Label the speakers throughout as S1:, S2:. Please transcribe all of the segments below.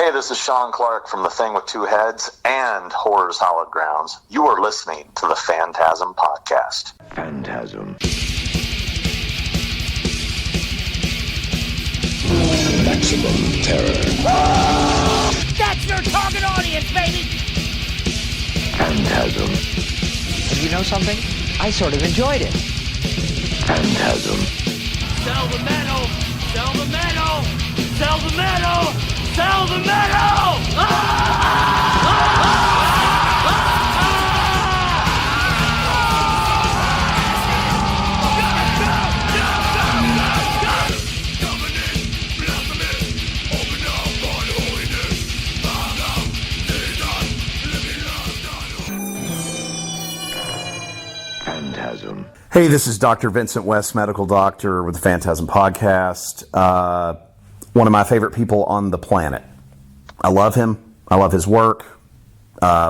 S1: Hey, this is Sean Clark from The Thing with Two Heads and Horror's Hallowed Grounds. You are listening to the FANTASM Podcast.
S2: Phantasm.
S3: Maximum terror.
S4: That's your target audience, baby!
S2: Phantasm.
S5: And you know something? I sort of enjoyed it.
S2: Phantasm.
S4: Sell the metal! Sell the metal! Sell the metal! Sell the metal!
S2: Phantasm.
S6: Hey, this is Dr. Vincent West, medical doctor with the Phantasm Podcast. One of my favorite people on the planet. I love him. I love his work.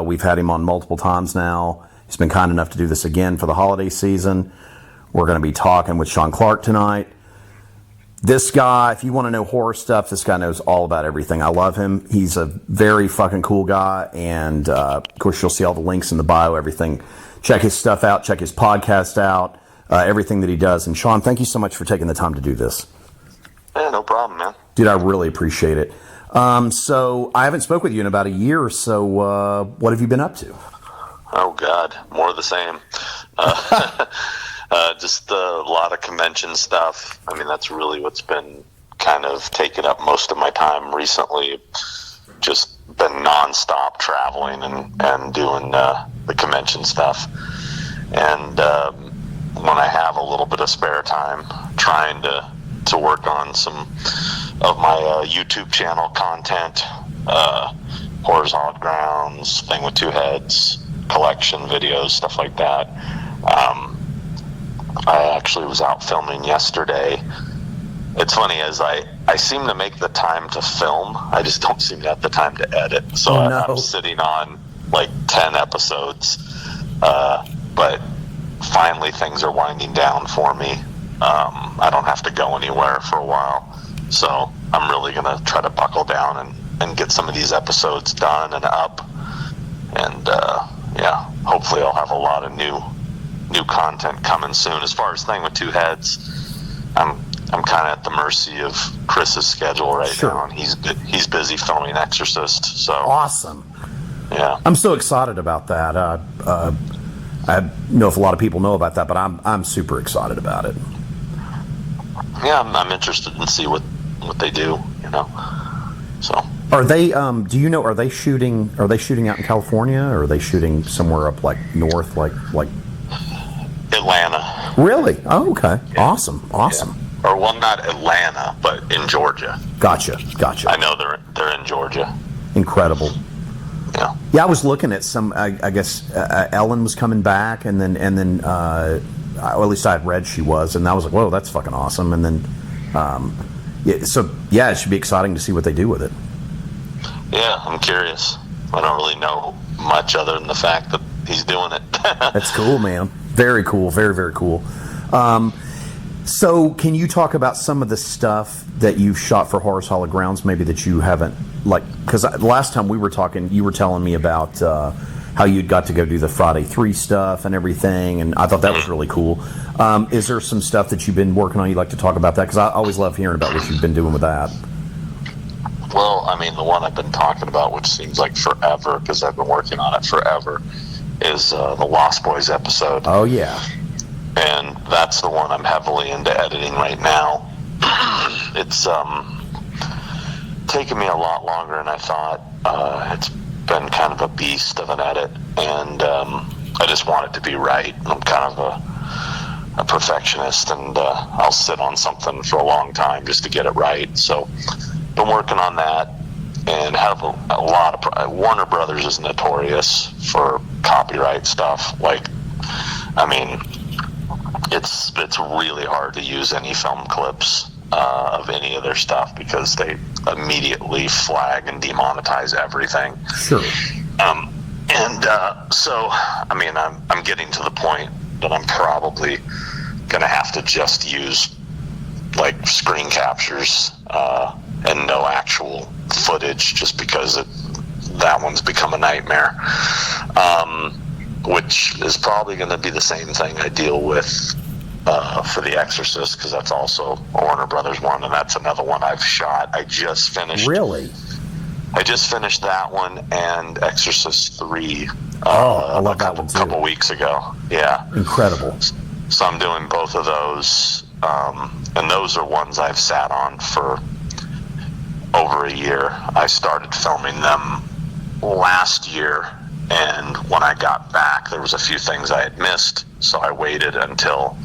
S6: We've had him on multiple times now. He's been kind enough to do this again for the holiday season. We're going to be talking with Sean Clark tonight. This guy, if you want to know horror stuff, this guy knows all about everything. I love him. He's a very fucking cool guy. And, of course, you'll see all the links in the bio, everything. Check his stuff out. Check his podcast out. Everything that he does. And, Sean, thank you so much for taking the time to do this.
S1: Yeah, no problem, man.
S6: Dude, I really appreciate it. So I haven't spoke with you in about a year or so. What have you been up to?
S1: Oh, God. More of the same. Just a lot of convention stuff. I mean, that's really what's been kind of taking up most of my time recently. Just been nonstop traveling and doing the convention stuff. And when I have a little bit of spare time, trying to work on some of my YouTube channel content, Horror's Hallowed Grounds, Thing with Two Heads, collection videos, stuff like that. I actually was out filming yesterday. It's funny, as I seem to make the time to film, I just don't seem to have the time to edit. So I'm sitting on like 10 episodes, but finally things are winding down for me. I don't have to go anywhere for a while, so I'm really going to try to buckle down and get some of these episodes done and up, and hopefully I'll have a lot of new content coming soon. As far as Thing with Two Heads, I'm kind of at the mercy of Chris's schedule right now, and he's busy filming Exorcist. So
S6: awesome.
S1: Yeah,
S6: I'm so excited about that. I don't know if a lot of people know about that, but I'm super excited about it.
S1: Yeah, I'm interested in see what they do, you know. So
S6: are they? Do you know? Are they shooting out in California, or are they shooting somewhere up like north, like
S1: Atlanta?
S6: Really? Oh, okay.
S1: Yeah.
S6: Awesome.
S1: Yeah. Or well, not Atlanta, but in Georgia.
S6: Gotcha.
S1: I know they're in Georgia.
S6: Incredible.
S1: Yeah.
S6: Yeah, I was looking at some. I guess Ellen was coming back, and then well, at least I had read she was, and I was like, whoa, that's fucking awesome. And then, it should be exciting to see what they do with it.
S1: Yeah, I'm curious. I don't really know much other than the fact that he's doing it.
S6: That's cool, man. Very cool. Very, very cool. So can you talk about some of the stuff that you've shot for Horror's Hallowed Grounds, maybe that you haven't, because last time we were talking, you were telling me about how you'd got to go do the Friday 3 stuff and everything, and I thought that was really cool. Is there some stuff that you've been working on you'd like to talk about that? Because I always love hearing about what you've been doing with that.
S1: Well, I mean, the one I've been talking about, which seems like forever, because I've been working on it forever, is the Lost Boys episode.
S6: Oh, yeah.
S1: And that's the one I'm heavily into editing right now. It's taken me a lot longer than I thought. It's been kind of a beast of an edit, and I just want it to be right. I'm kind of a perfectionist, and I'll sit on something for a long time just to get it right. So been working on that, and have a lot of Warner Brothers is notorious for copyright stuff. Like, I mean, it's really hard to use any film clips of any of their stuff because they immediately flag and demonetize everything.
S6: Sure.
S1: So I mean, I'm getting to the point that I'm probably gonna have to just use like screen captures and no actual footage just because that one's become a nightmare. Which is probably going to be the same thing I deal with for The Exorcist, because that's also a Warner Brothers one, and that's another one I've shot. I just finished.
S6: Really?
S1: I just finished that one and Exorcist 3.
S6: I love that one too.
S1: A couple weeks ago. Yeah.
S6: Incredible.
S1: So I'm doing both of those, and those are ones I've sat on for over a year. I started filming them last year, and when I got back, there was a few things I had missed, so I waited until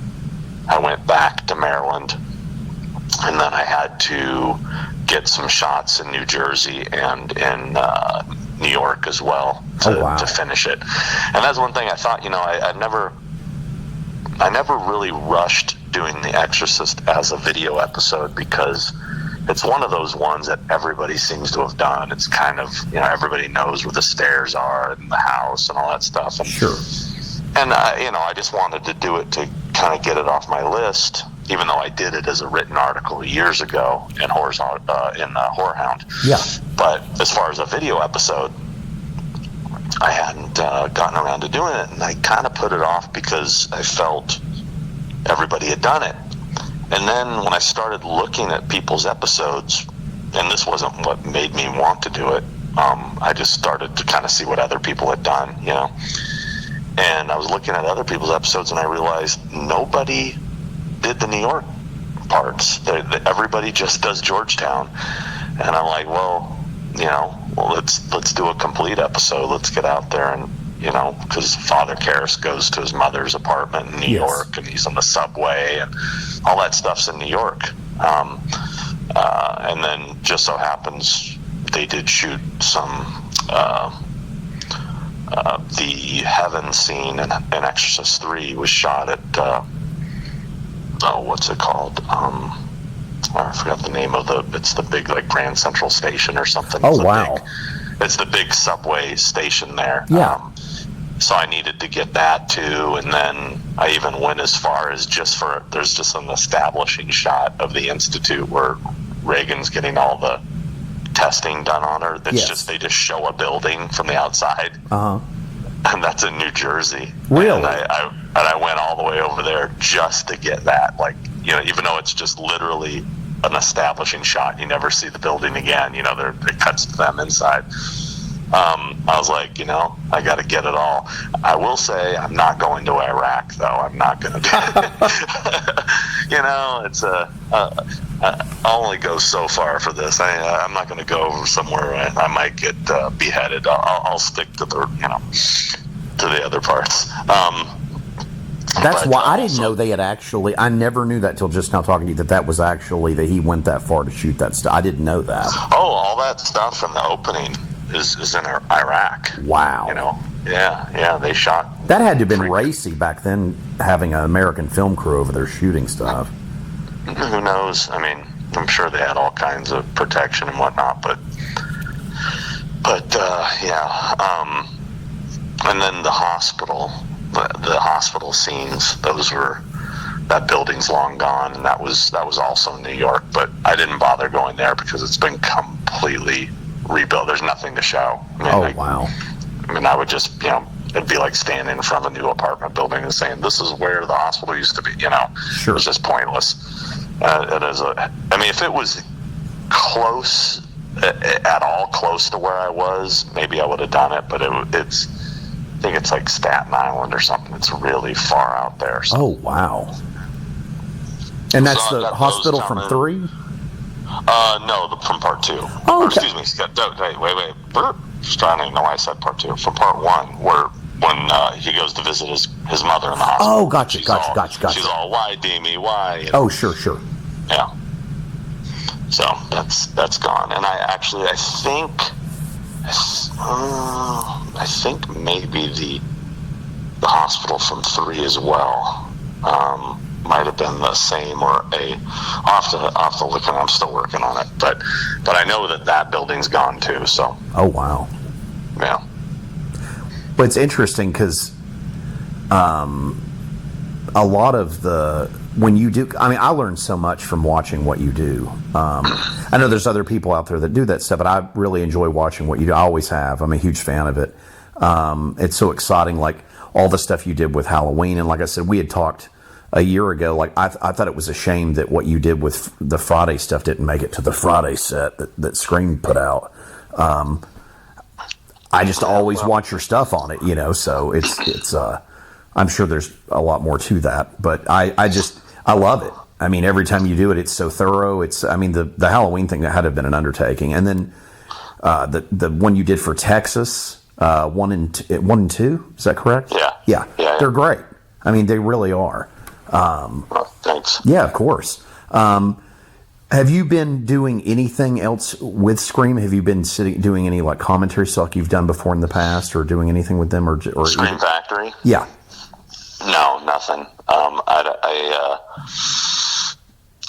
S1: I went back to Maryland, and then I had to get some shots in New Jersey and in New York as well to finish it. And that's one thing I thought, I never really rushed doing The Exorcist as a video episode, because it's one of those ones that everybody seems to have done. It's kind of, everybody knows where the stairs are and the house and all that stuff. And,
S6: sure.
S1: And, I just wanted to do it to kind of get it off my list, even though I did it as a written article years ago in Horror Hound.
S6: Yeah.
S1: But as far as a video episode, I hadn't gotten around to doing it, and I kind of put it off because I felt everybody had done it. And then when I started looking at people's episodes, and this wasn't what made me want to do it, I just started to kind of see what other people had done, And I was looking at other people's episodes, and I realized nobody did the New York parts. Everybody just does Georgetown. And I'm like, let's do a complete episode. Let's get out there and, because Father Karras goes to his mother's apartment in New York, and he's on the subway, and all that stuff's in New York. And then just so happens they did shoot some the heaven scene in Exorcist 3 was shot at what's it called? I forgot the name of it's the big Grand Central Station or something. It's the big subway station there.
S6: Yeah.
S1: So I needed to get that too, and then I even went as far as there's just an establishing shot of the Institute where Reagan's getting all the testing done on her. It's they just show a building from the outside. And that's in New Jersey.
S6: Really?
S1: And I went all the way over there just to get that. Even though it's just literally an establishing shot, you never see the building again. It cuts to them inside. I was like, I got to get it all. I will say I'm not going to Iraq, though. I'm not going to do it. It's I'll only go so far for this. I'm not going to go somewhere where I might get beheaded. I'll stick to the to the other parts.
S6: That's why I didn't know they had actually. I never knew that till just now talking to you, that was actually that he went that far to shoot that stuff. I didn't know that.
S1: Oh, all that stuff from the opening is in Iraq.
S6: Wow.
S1: Yeah, they shot.
S6: That had to have been racy back then, having an American film crew over there shooting stuff.
S1: Who knows? I mean, I'm sure they had all kinds of protection and whatnot, but yeah. And then the hospital scenes, that building's long gone, and that was also New York, but I didn't bother going there because it's been completely rebuilt. There's nothing to show.
S6: Wow.
S1: I would just, it'd be like standing in front of a new apartment building and saying, this is where the hospital used to be,
S6: Sure.
S1: It's just pointless. If it was close, at all close to where I was, maybe I would have done it, but I think it's like Staten Island or something. It's really far out there. So.
S6: Oh, wow. And that's the hospital from 3?
S1: No, from part 2.
S6: Oh, okay.
S1: Excuse me. Wait. Just trying to know why I said part 2. From part 1, when he goes to visit his mother in the hospital.
S6: Oh, gotcha.
S1: She's all, why, Damie, why?
S6: Oh, sure.
S1: Yeah. So that's gone. And I think maybe the hospital from 3 as well. Might have been the same, or I'll have to look, and I'm still working on it. But I know that building's gone too. So.
S6: Oh, wow.
S1: Yeah.
S6: But it's interesting because a lot of when you do, I learned so much from watching what you do. I know there's other people out there that do that stuff, but I really enjoy watching what you do. I always have. I'm a huge fan of it. It's so exciting, like all the stuff you did with Halloween. And like I said, we had talked a year ago. Like I thought it was a shame that what you did with the Friday stuff didn't make it to the Friday set that Scream put out. I just always watch your stuff on it, so it's I'm sure there's a lot more to that, but I love it. I mean, every time you do it, it's so thorough. The Halloween thing, that had to have been an undertaking. And then the one you did for Texas, 1 and 2, is that correct?
S1: Yeah.
S6: They're great. I mean, they really are.
S1: Thanks.
S6: Yeah, of course. Have you been doing anything else with Scream? Have you been doing any like commentary stuff like you've done before in the past, or doing anything with them, or
S1: Scream Factory?
S6: Yeah.
S1: No, nothing.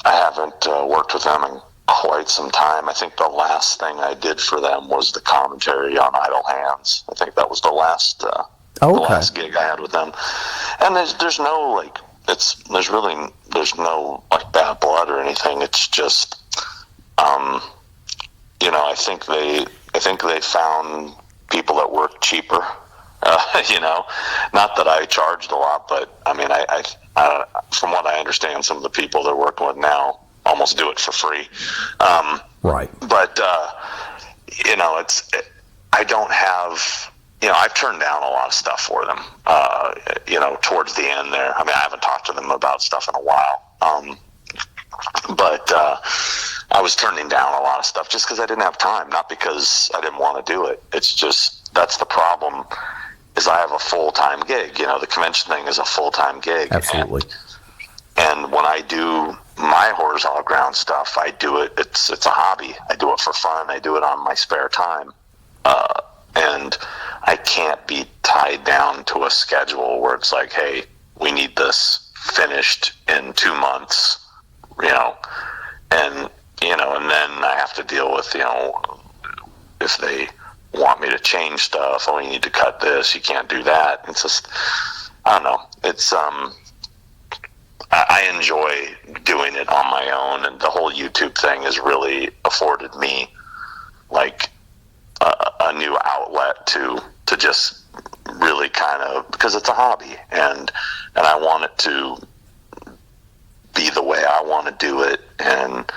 S1: I haven't worked with them in quite some time. I think the last thing I did for them was the commentary on Idle Hands. I think that was the last the last gig I had with them. And there's no like there's no like bad blood or anything. It's just I think they found people that work cheaper. Not that I charged a lot, but I mean, I from what I understand, some of the people they're working with now almost do it for free.
S6: Right.
S1: But I don't have. I've turned down a lot of stuff for them. Towards the end there. I mean, I haven't talked to them about stuff in a while. But I was turning down a lot of stuff just because I didn't have time, not because I didn't want to do it. It's just that's the problem. Is I have a full-time gig. The convention thing is a full-time gig.
S6: Absolutely.
S1: And when I do my Horrors All Ground stuff, I do it. It's a hobby. I do it for fun. I do it on my spare time. And I can't be tied down to a schedule where it's like, hey, we need this finished in 2 months, and then I have to deal with, if they want me to change stuff, you need to cut this, you can't do that. It's just, I don't know. It's, I enjoy doing it on my own, and the whole YouTube thing has really afforded me like a new outlet to just really kind of, because it's a hobby, and I want it to be the way I want to do it, and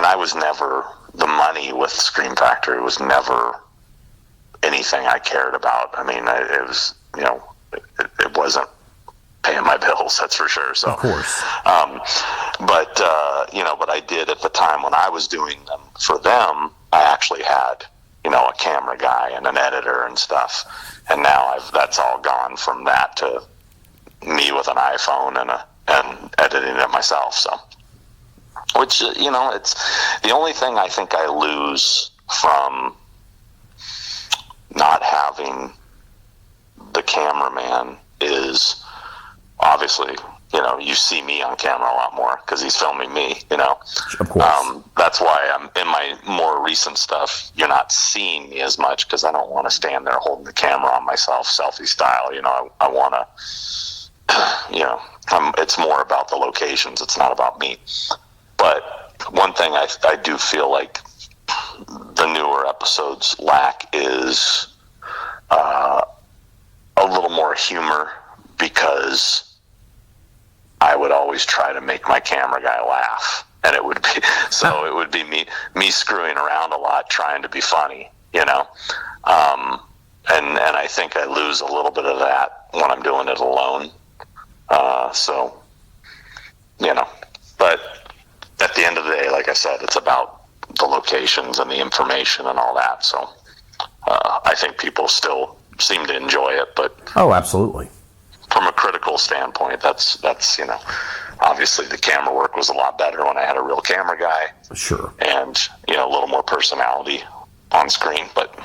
S1: I was never, the money with Scream Factory was never anything I cared about. I mean, it was, it wasn't paying my bills, that's for sure. So,
S6: of course.
S1: But I did at the time when I was doing them for them, I actually had, a camera guy and an editor and stuff. And now that's all gone from that to me with an iPhone and editing it myself. So, which, it's the only thing I think I lose from not having the cameraman is obviously, you see me on camera a lot more because he's filming me,
S6: Of course.
S1: That's why I'm in my more recent stuff. You're not seeing me as much because I don't want to stand there holding the camera on myself, selfie style. I want to, it's more about the locations. It's not about me. But one thing I do feel like the newer episodes lack is a little more humor, because I would always try to make my camera guy laugh, and it would be me screwing around a lot, trying to be funny, and I think I lose a little bit of that when I'm doing it alone. But at the end of the day, like I said, it's about the locations and the information and all that. So I think people still seem to enjoy it, but
S6: absolutely.
S1: From a critical standpoint, that's obviously the camera work was a lot better when I had a real camera guy.
S6: Sure.
S1: And a little more personality on screen, but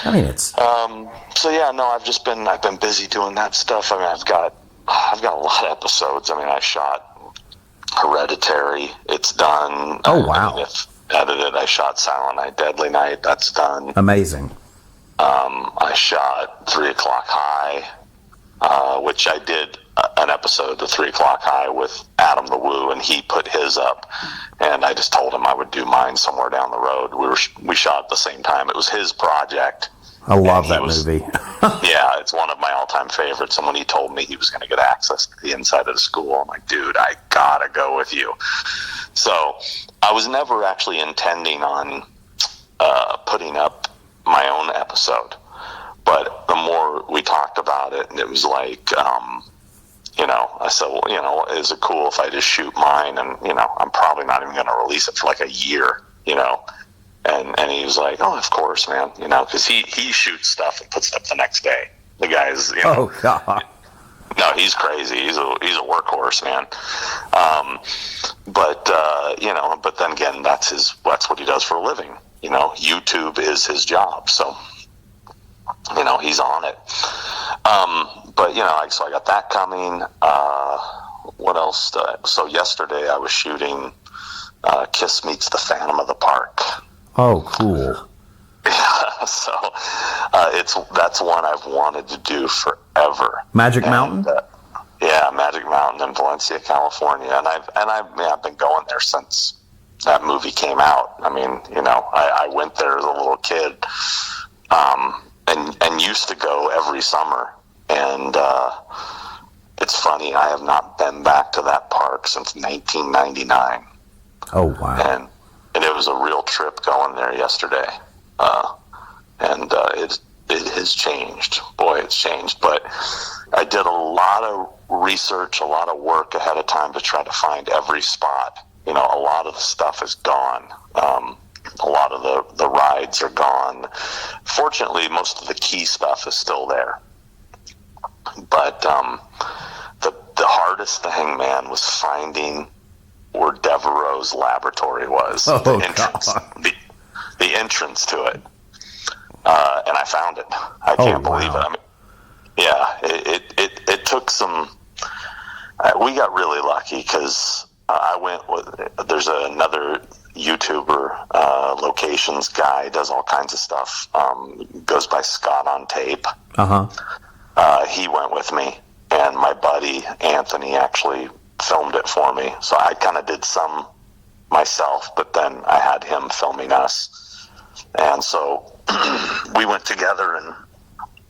S6: I mean it's.
S1: I've been busy doing that stuff. I mean, I've got a lot of episodes. I mean, I shot Hereditary. It's done.
S6: Oh wow.
S1: It's edited. I shot Silent Night, Deadly Night. That's done.
S6: Amazing.
S1: I shot 3 O'Clock High. Which I did an episode, The 3 O'Clock High, with Adam the Woo, and he put his up, and I just told him I would do mine somewhere down the road. We shot at the same time. It was his project.
S6: I love that movie.
S1: Yeah, it's one of my all-time favorites. And when he told me he was going to get access to the inside of the school, I'm like, dude, I gotta go with you. So I was never actually intending on putting up my own episode. But the more we talked about it, and it was like, I said, well, is it cool if I just shoot mine? And, I'm probably not even going to release it for like a year, And he was like, oh, of course, man, because he shoots stuff and puts it up the next day. The guy's,
S6: Oh, God.
S1: No, he's crazy. He's a workhorse, man. But then again, that's what he does for a living. YouTube is his job. So, he's on it. So I got that coming. What else? So yesterday I was shooting Kiss Meets the Phantom of the Park.
S6: Oh, cool.
S1: Yeah, so that's one I've wanted to do forever.
S6: Magic Mountain?
S1: Yeah, Magic Mountain in Valencia, California, and I've been going there since that movie came out. I mean, I went there as a little kid, and used to go every summer. And it's funny, I have not been back to that park since 1999.
S6: Oh, wow.
S1: And it was a real trip going there yesterday. It has changed. Boy, it's changed. But I did a lot of research, a lot of work ahead of time to try to find every spot. A lot of the stuff is gone. A lot of the rides are gone. Fortunately, most of the key stuff is still there. But the hardest thing, man, was finding where Devereaux's laboratory was. The entrance to it. And I found it. I can't believe it. I mean, yeah, it took some. We got really lucky because I went with. There's another YouTuber, locations guy, does all kinds of stuff. Goes by Scott on Tape. He went with me, and my buddy Anthony actually filmed it for me. So I kind of did some myself, but then I had him filming us. And so we went together, and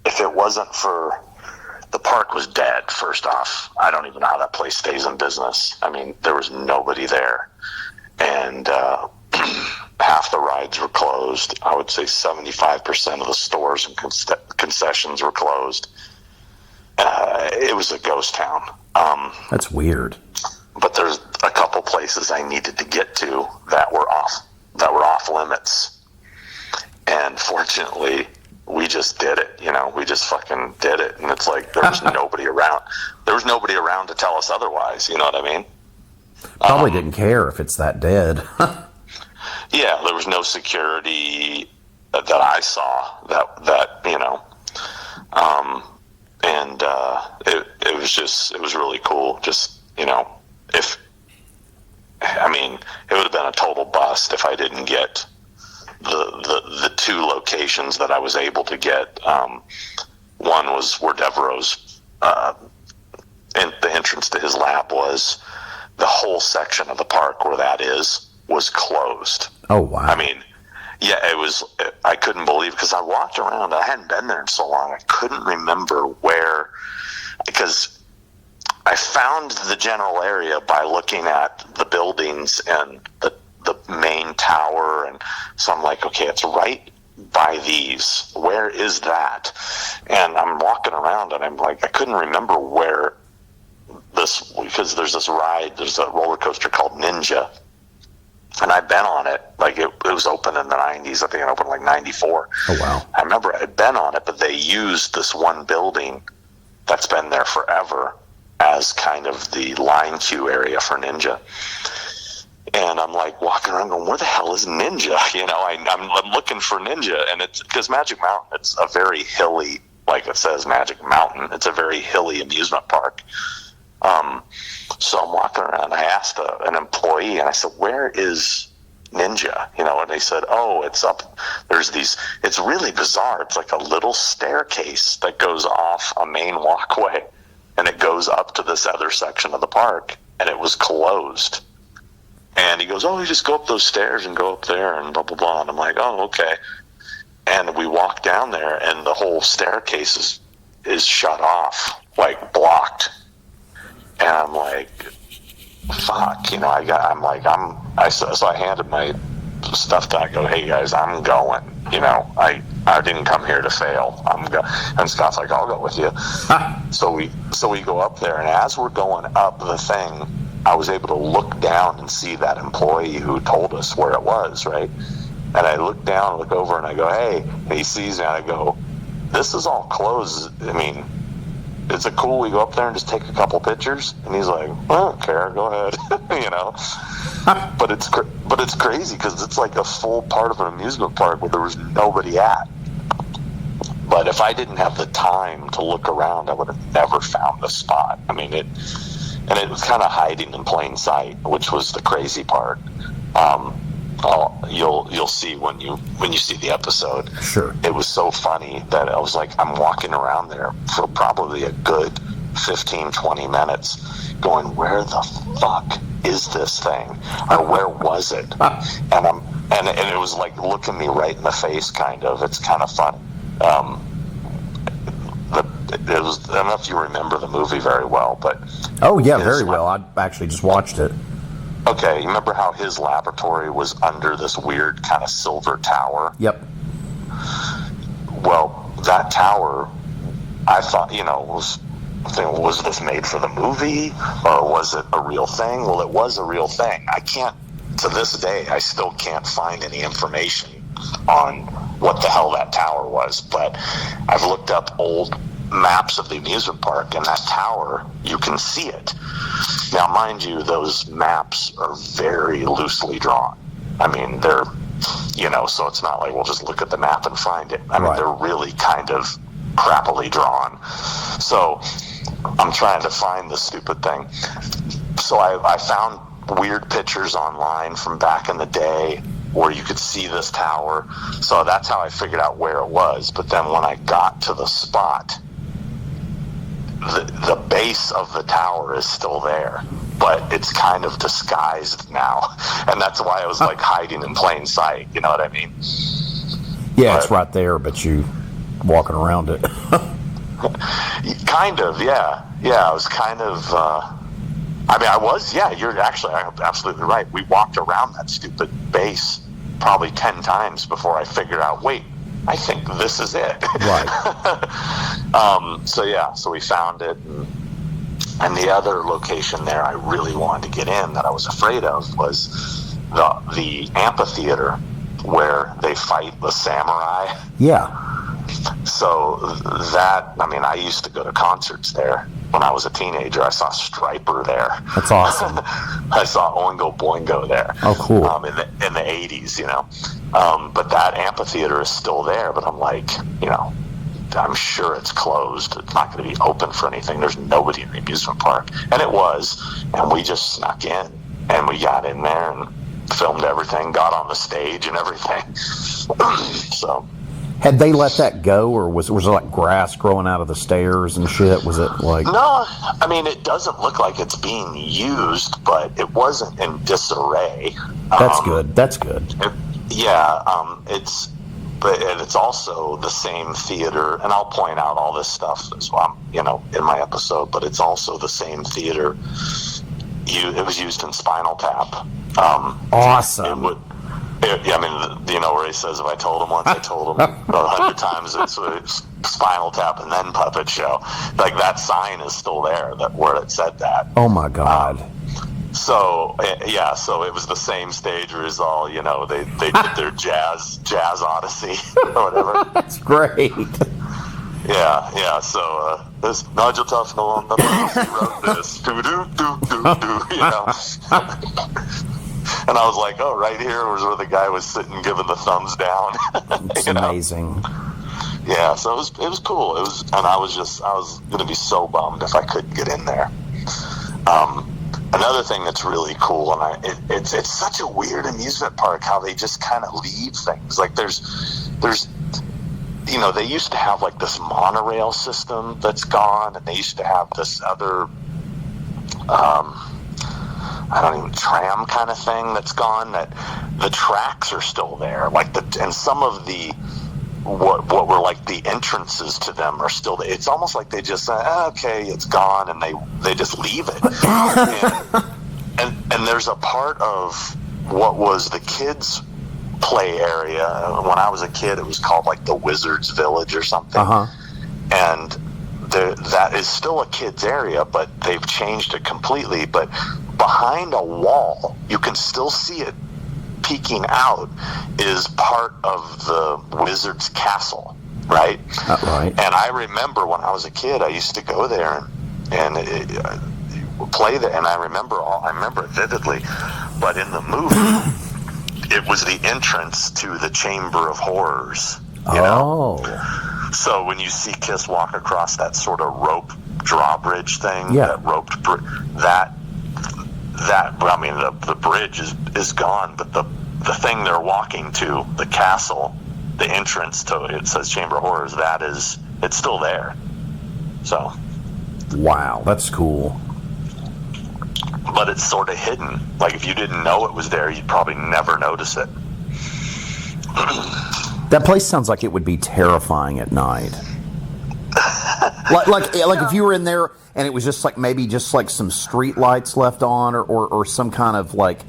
S1: if it wasn't for the park was dead, first off. I don't even know how that place stays in business. I mean, there was nobody there. And half the rides were closed. I would say 75% of the stores and concessions were closed. It was a ghost town.
S6: That's weird.
S1: But there's a couple places I needed to get to that were off limits. And fortunately, we just did it. We just fucking did it. And it's like there was nobody around. There was nobody around to tell us otherwise. You know what I mean?
S6: Probably didn't care if it's that dead.
S1: Yeah, there was no security that I saw and it was really cool. Just, it would have been a total bust if I didn't get the two locations that I was able to get. One was where Devereaux's, and the entrance to his lab was. The whole section of the park where that was closed.
S6: Oh, wow.
S1: I mean, yeah, I couldn't believe, because I walked around, I hadn't been there in so long, I couldn't remember where, because I found the general area by looking at the buildings and the main tower, and so I'm like, okay, it's right by these. Where is that? And I'm walking around, and I'm like, I couldn't remember where this, because there's a roller coaster called Ninja, and I've been on it. Like it was open in the 90s. I think it opened like 94.
S6: Oh, wow.
S1: I remember I'd been on it, but they used this one building that's been there forever as kind of the line queue area for Ninja. And I'm like walking around going, where the hell is Ninja? I'm looking for Ninja, and it's because Magic Mountain, it's a very hilly, like it says Magic Mountain, it's a very hilly amusement park. So I'm walking around. I asked an employee, and I said, "Where is Ninja?" And they said, "Oh, it's up. There's these. It's really bizarre. It's like a little staircase that goes off a main walkway, and it goes up to this other section of the park, and it was closed. And he goes, oh, you just go up those stairs and go up there and blah, blah, blah. And I'm like, oh, okay. And we walk down there, and the whole staircase is shut off, like blocked. And I'm like, fuck, so I handed my stuff to, I go, hey guys, I'm going, I didn't come here to fail. And Scott's like, I'll go with you. So we go up there, and as we're going up the thing, I was able to look down and see that employee who told us where it was, right? And I look down, look over, and I go, hey, and he sees me, and I go, this is all closed. I mean, is it cool we go up there and just take a couple pictures? And he's like, I don't care, go ahead. But it's crazy because it's like a full part of an amusement park where there was nobody at. But if I didn't have the time to look around, I would have never found the spot. I mean, it was kind of hiding in plain sight, which was the crazy part. You'll see when you see the episode.
S6: Sure.
S1: It was so funny that I was like, I'm walking around there for probably a good 15-20 minutes going, where the fuck is this thing, or where was it? And it was like looking me right in the face, kind of. It's kind of funny. It was, I don't know if you remember the movie very well, but
S6: oh yeah, very well. I actually just watched it.
S1: Okay, you remember how his laboratory was under this weird kind of silver tower?
S6: Yep.
S1: Well, that tower, I thought, was this made for the movie, or was it a real thing? Well, it was a real thing. To this day, I still can't find any information on what the hell that tower was, but I've looked up old maps of the amusement park, and that tower, you can see it. Now, mind you, those maps are very loosely drawn. I mean, they're, so it's not like we'll just look at the map and find it. I mean, they're really kind of crappily drawn. So I'm trying to find this stupid thing. So I found weird pictures online from back in the day where you could see this tower. So that's how I figured out where it was. But then when I got to the spot, the base of the tower is still there, but it's kind of disguised now. And that's why I was like hiding in plain sight. You know what I mean?
S6: Yeah, it's right there, but you walking around it.
S1: Kind of, yeah. Yeah, I was kind of, you're actually absolutely right. We walked around that stupid base probably 10 times before I figured out, wait, I think this is it.
S6: Right.
S1: So we found it. And the other location there I really wanted to get in that I was afraid of was the amphitheater where they fight the samurai.
S6: Yeah.
S1: So I used to go to concerts there when I was a teenager. I saw Stryper there.
S6: That's awesome.
S1: I saw Oingo Boingo there.
S6: Oh, cool.
S1: In the 80s, But that amphitheater is still there, but I'm like, I'm sure it's closed. It's not going to be open for anything. There's nobody in the amusement park. And it was, and we just snuck in, and we got in there and filmed everything, got on the stage and everything. So...
S6: Had they let that go, or was it like grass growing out of the stairs and shit? Was it like... No,
S1: I mean, it doesn't look like it's being used, but it wasn't in disarray.
S6: That's good. That's good.
S1: It's also the same theater, and I'll point out all this stuff as well, in my episode, but it's also the same theater. It was used in Spinal Tap.
S6: Awesome.
S1: Where he says, if I told him once, I told him 100 times, it's Spinal Tap and then Puppet Show. Like, that sign is still there, where it said that.
S6: Oh, my God.
S1: So it was the same stage as they did their jazz odyssey or whatever.
S6: That's great.
S1: Yeah. So this Nigel Tufnell on the he wrote this. And I was like, oh, right here was where the guy was sitting giving the thumbs down.
S6: It's amazing.
S1: Yeah, so it was cool. I was going to be so bummed if I couldn't get in there. Another thing that's really cool, and it's such a weird amusement park how they just kind of leave things. Like there's they used to have like this monorail system that's gone, and they used to have this other, tram kind of thing that's gone. That the tracks are still there, and some of the what were like the entrances to them are still there. It's almost like they just say, okay, it's gone, and they just leave it. and there's a part of what was the kids' play area. When I was a kid, it was called like the Wizard's Village or something. And that is still a kids' area, but they've changed it completely. But behind a wall, you can still see it peeking out, is part of the Wizard's Castle, right?
S6: Right.
S1: And I remember when I was a kid, I used to go there and play there, and I remember it vividly. But in the movie, it was the entrance to the Chamber of Horrors. You know? So when you see Kiss walk across that sort of rope drawbridge thing, that roped the bridge is gone, but the thing they're walking to, the castle, the entrance to it says Chamber of Horrors, it's still there. So,
S6: wow, that's cool.
S1: But it's sort of hidden. Like if you didn't know it was there, you'd probably never notice it.
S6: That place sounds like it would be terrifying at night. like if you were in there and it was just like maybe just like some street lights left on, or some kind of like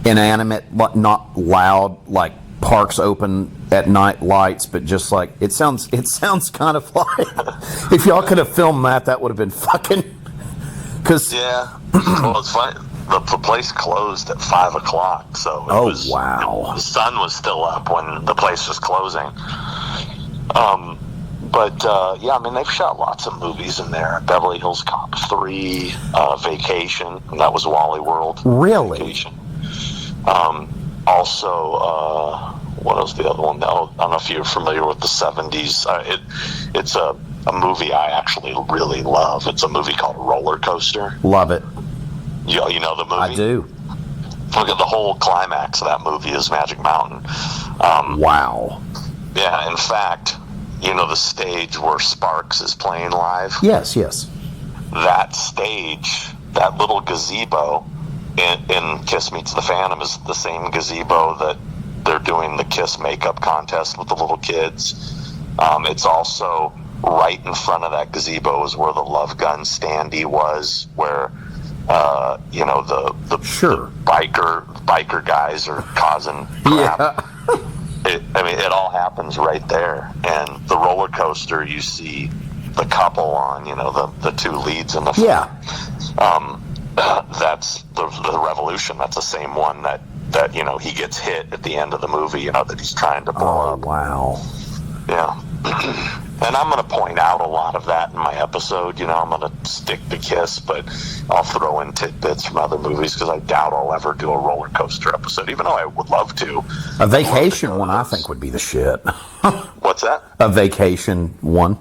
S6: inanimate, not loud, like parks open at night lights, but just like it sounds kind of like if y'all could have filmed that would have been fucking.
S1: Well, it's funny. The place closed at 5:00, so
S6: wow.
S1: The sun was still up when the place was closing. They've shot lots of movies in there. Beverly Hills Cop 3, Vacation, and that was Wally World.
S6: Really?
S1: Vacation. What was the other one? I don't know if you're familiar with the 70s. It's a movie I actually really love. It's a movie called Roller Coaster.
S6: Love it.
S1: You know the movie?
S6: I do.
S1: Look at the whole climax of that movie is Magic Mountain.
S6: Wow.
S1: Yeah, in fact, the stage where Sparks is playing live?
S6: Yes.
S1: That stage, that little gazebo in Kiss Meets the Phantom is the same gazebo that they're doing the Kiss makeup contest with the little kids. It's also right in front of that gazebo is where the Love Gun standee was, where the biker guys are causing crap.
S6: Yeah.
S1: It all happens right there. And the roller coaster, you see the couple on, the two leads in the film.
S6: Yeah.
S1: That's the Revolution. That's the same one that he gets hit at the end of the movie, that he's trying to blow up.
S6: Wow.
S1: Yeah. And I'm going to point out a lot of that in my episode. I'm going to stick to Kiss, but I'll throw in tidbits from other movies because I doubt I'll ever do a roller coaster episode, even though I would love to.
S6: A Vacation one, I think, would be the shit.
S1: What's that?
S6: A Vacation one.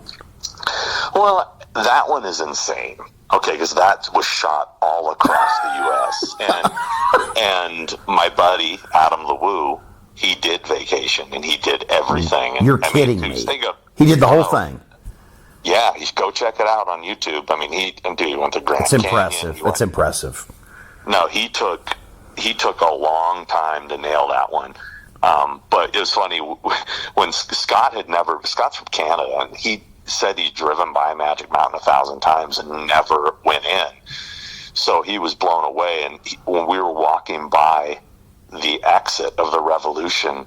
S1: Well, that one is insane. Okay, because that was shot all across the U.S. and my buddy Adam LeWoo, he did Vacation and he did everything. And,
S6: You're kidding me. He did the whole thing.
S1: Yeah, you go check it out on YouTube. He went to Grand Canyon.
S6: It's impressive.
S1: No, he took a long time to nail that one. But it was funny when Scott's from Canada, and he said he'd driven by Magic Mountain 1,000 times and never went in. So he was blown away. And when we were walking by the exit of the Revolution,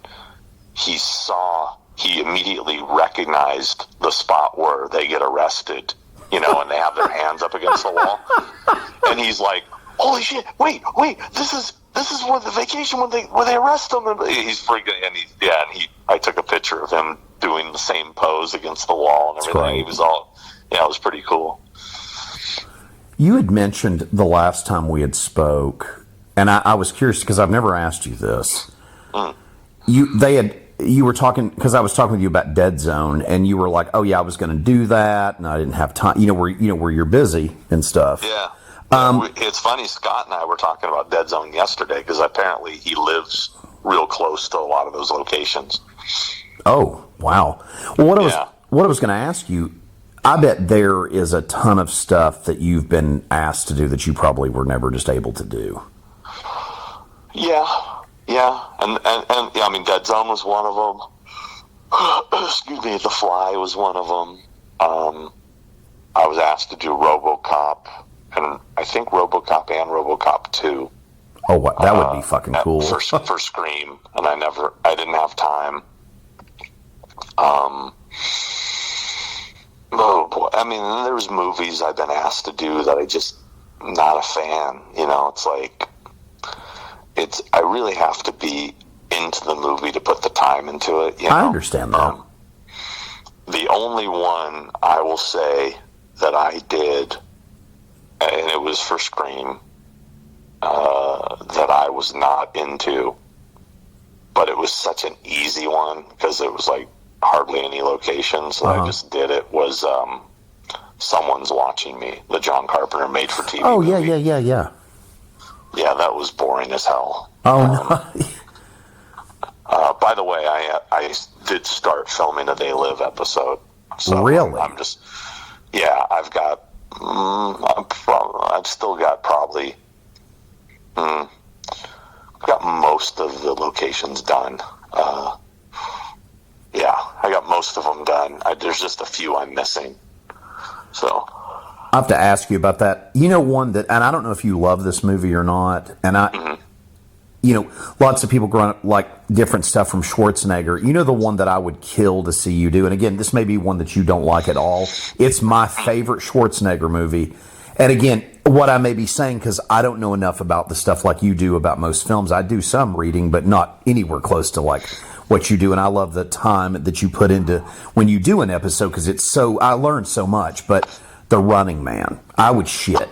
S1: he immediately recognized the spot where they get arrested, and they have their hands up against the wall. And he's like, holy shit, wait, this is where the Vacation where they arrest them. And he's freaking, and I took a picture of him doing the same pose against the wall and everything.
S6: Right.
S1: He was it was pretty cool.
S6: You had mentioned the last time we had spoke, and I was curious because I've never asked you this. You were talking, because I was talking with you about Dead Zone, and you were like, "Oh yeah, I was going to do that, and I didn't have time." Where you're busy and stuff.
S1: Yeah. It's funny. Scott and I were talking about Dead Zone yesterday because apparently he lives real close to a lot of those locations.
S6: Oh, Wow. Well, what I was going to ask you, I bet there is a ton of stuff that you've been asked to do that you probably were never just able to do.
S1: Yeah. And yeah, I mean, Dead Zone was one of them. Excuse me, The Fly was one of them. I was asked to do RoboCop, and I think RoboCop and RoboCop 2.
S6: Oh, what? That would be fucking cool.
S1: For Scream, and I didn't have time. Oh boy, I mean, there's movies I've been asked to do that I just not a fan. You know, it's like I really have to be into the movie to put the time into it. You know?
S6: I understand that.
S1: The only one I will say that I did, and it was for Scream, that I was not into, but it was such an easy one because it was like hardly any locations. So I just did it. Was Someone's Watching Me, the John Carpenter made-for-TV movie.
S6: Yeah.
S1: Yeah, that was boring as hell.
S6: Oh, no.
S1: By the way, I did start filming a They Live episode. So
S6: really?
S1: I've still got probably, I've got most of the locations done. I got most of them done. There's just a few I'm missing. So
S6: I have to ask you about that. You know, one that, and I don't know if you love this movie or not, and you know, lots of people growing up like different stuff from Schwarzenegger. You know, the one that I would kill to see you do, and again, this may be one that you don't like at all. It's my favorite Schwarzenegger movie. And again, what I may be saying, because I don't know enough about the stuff like you do about most films. I do some reading, but not anywhere close to like what you do. And I love the time that you put into when you do an episode, because I learned so much. But The Running Man, I would shit.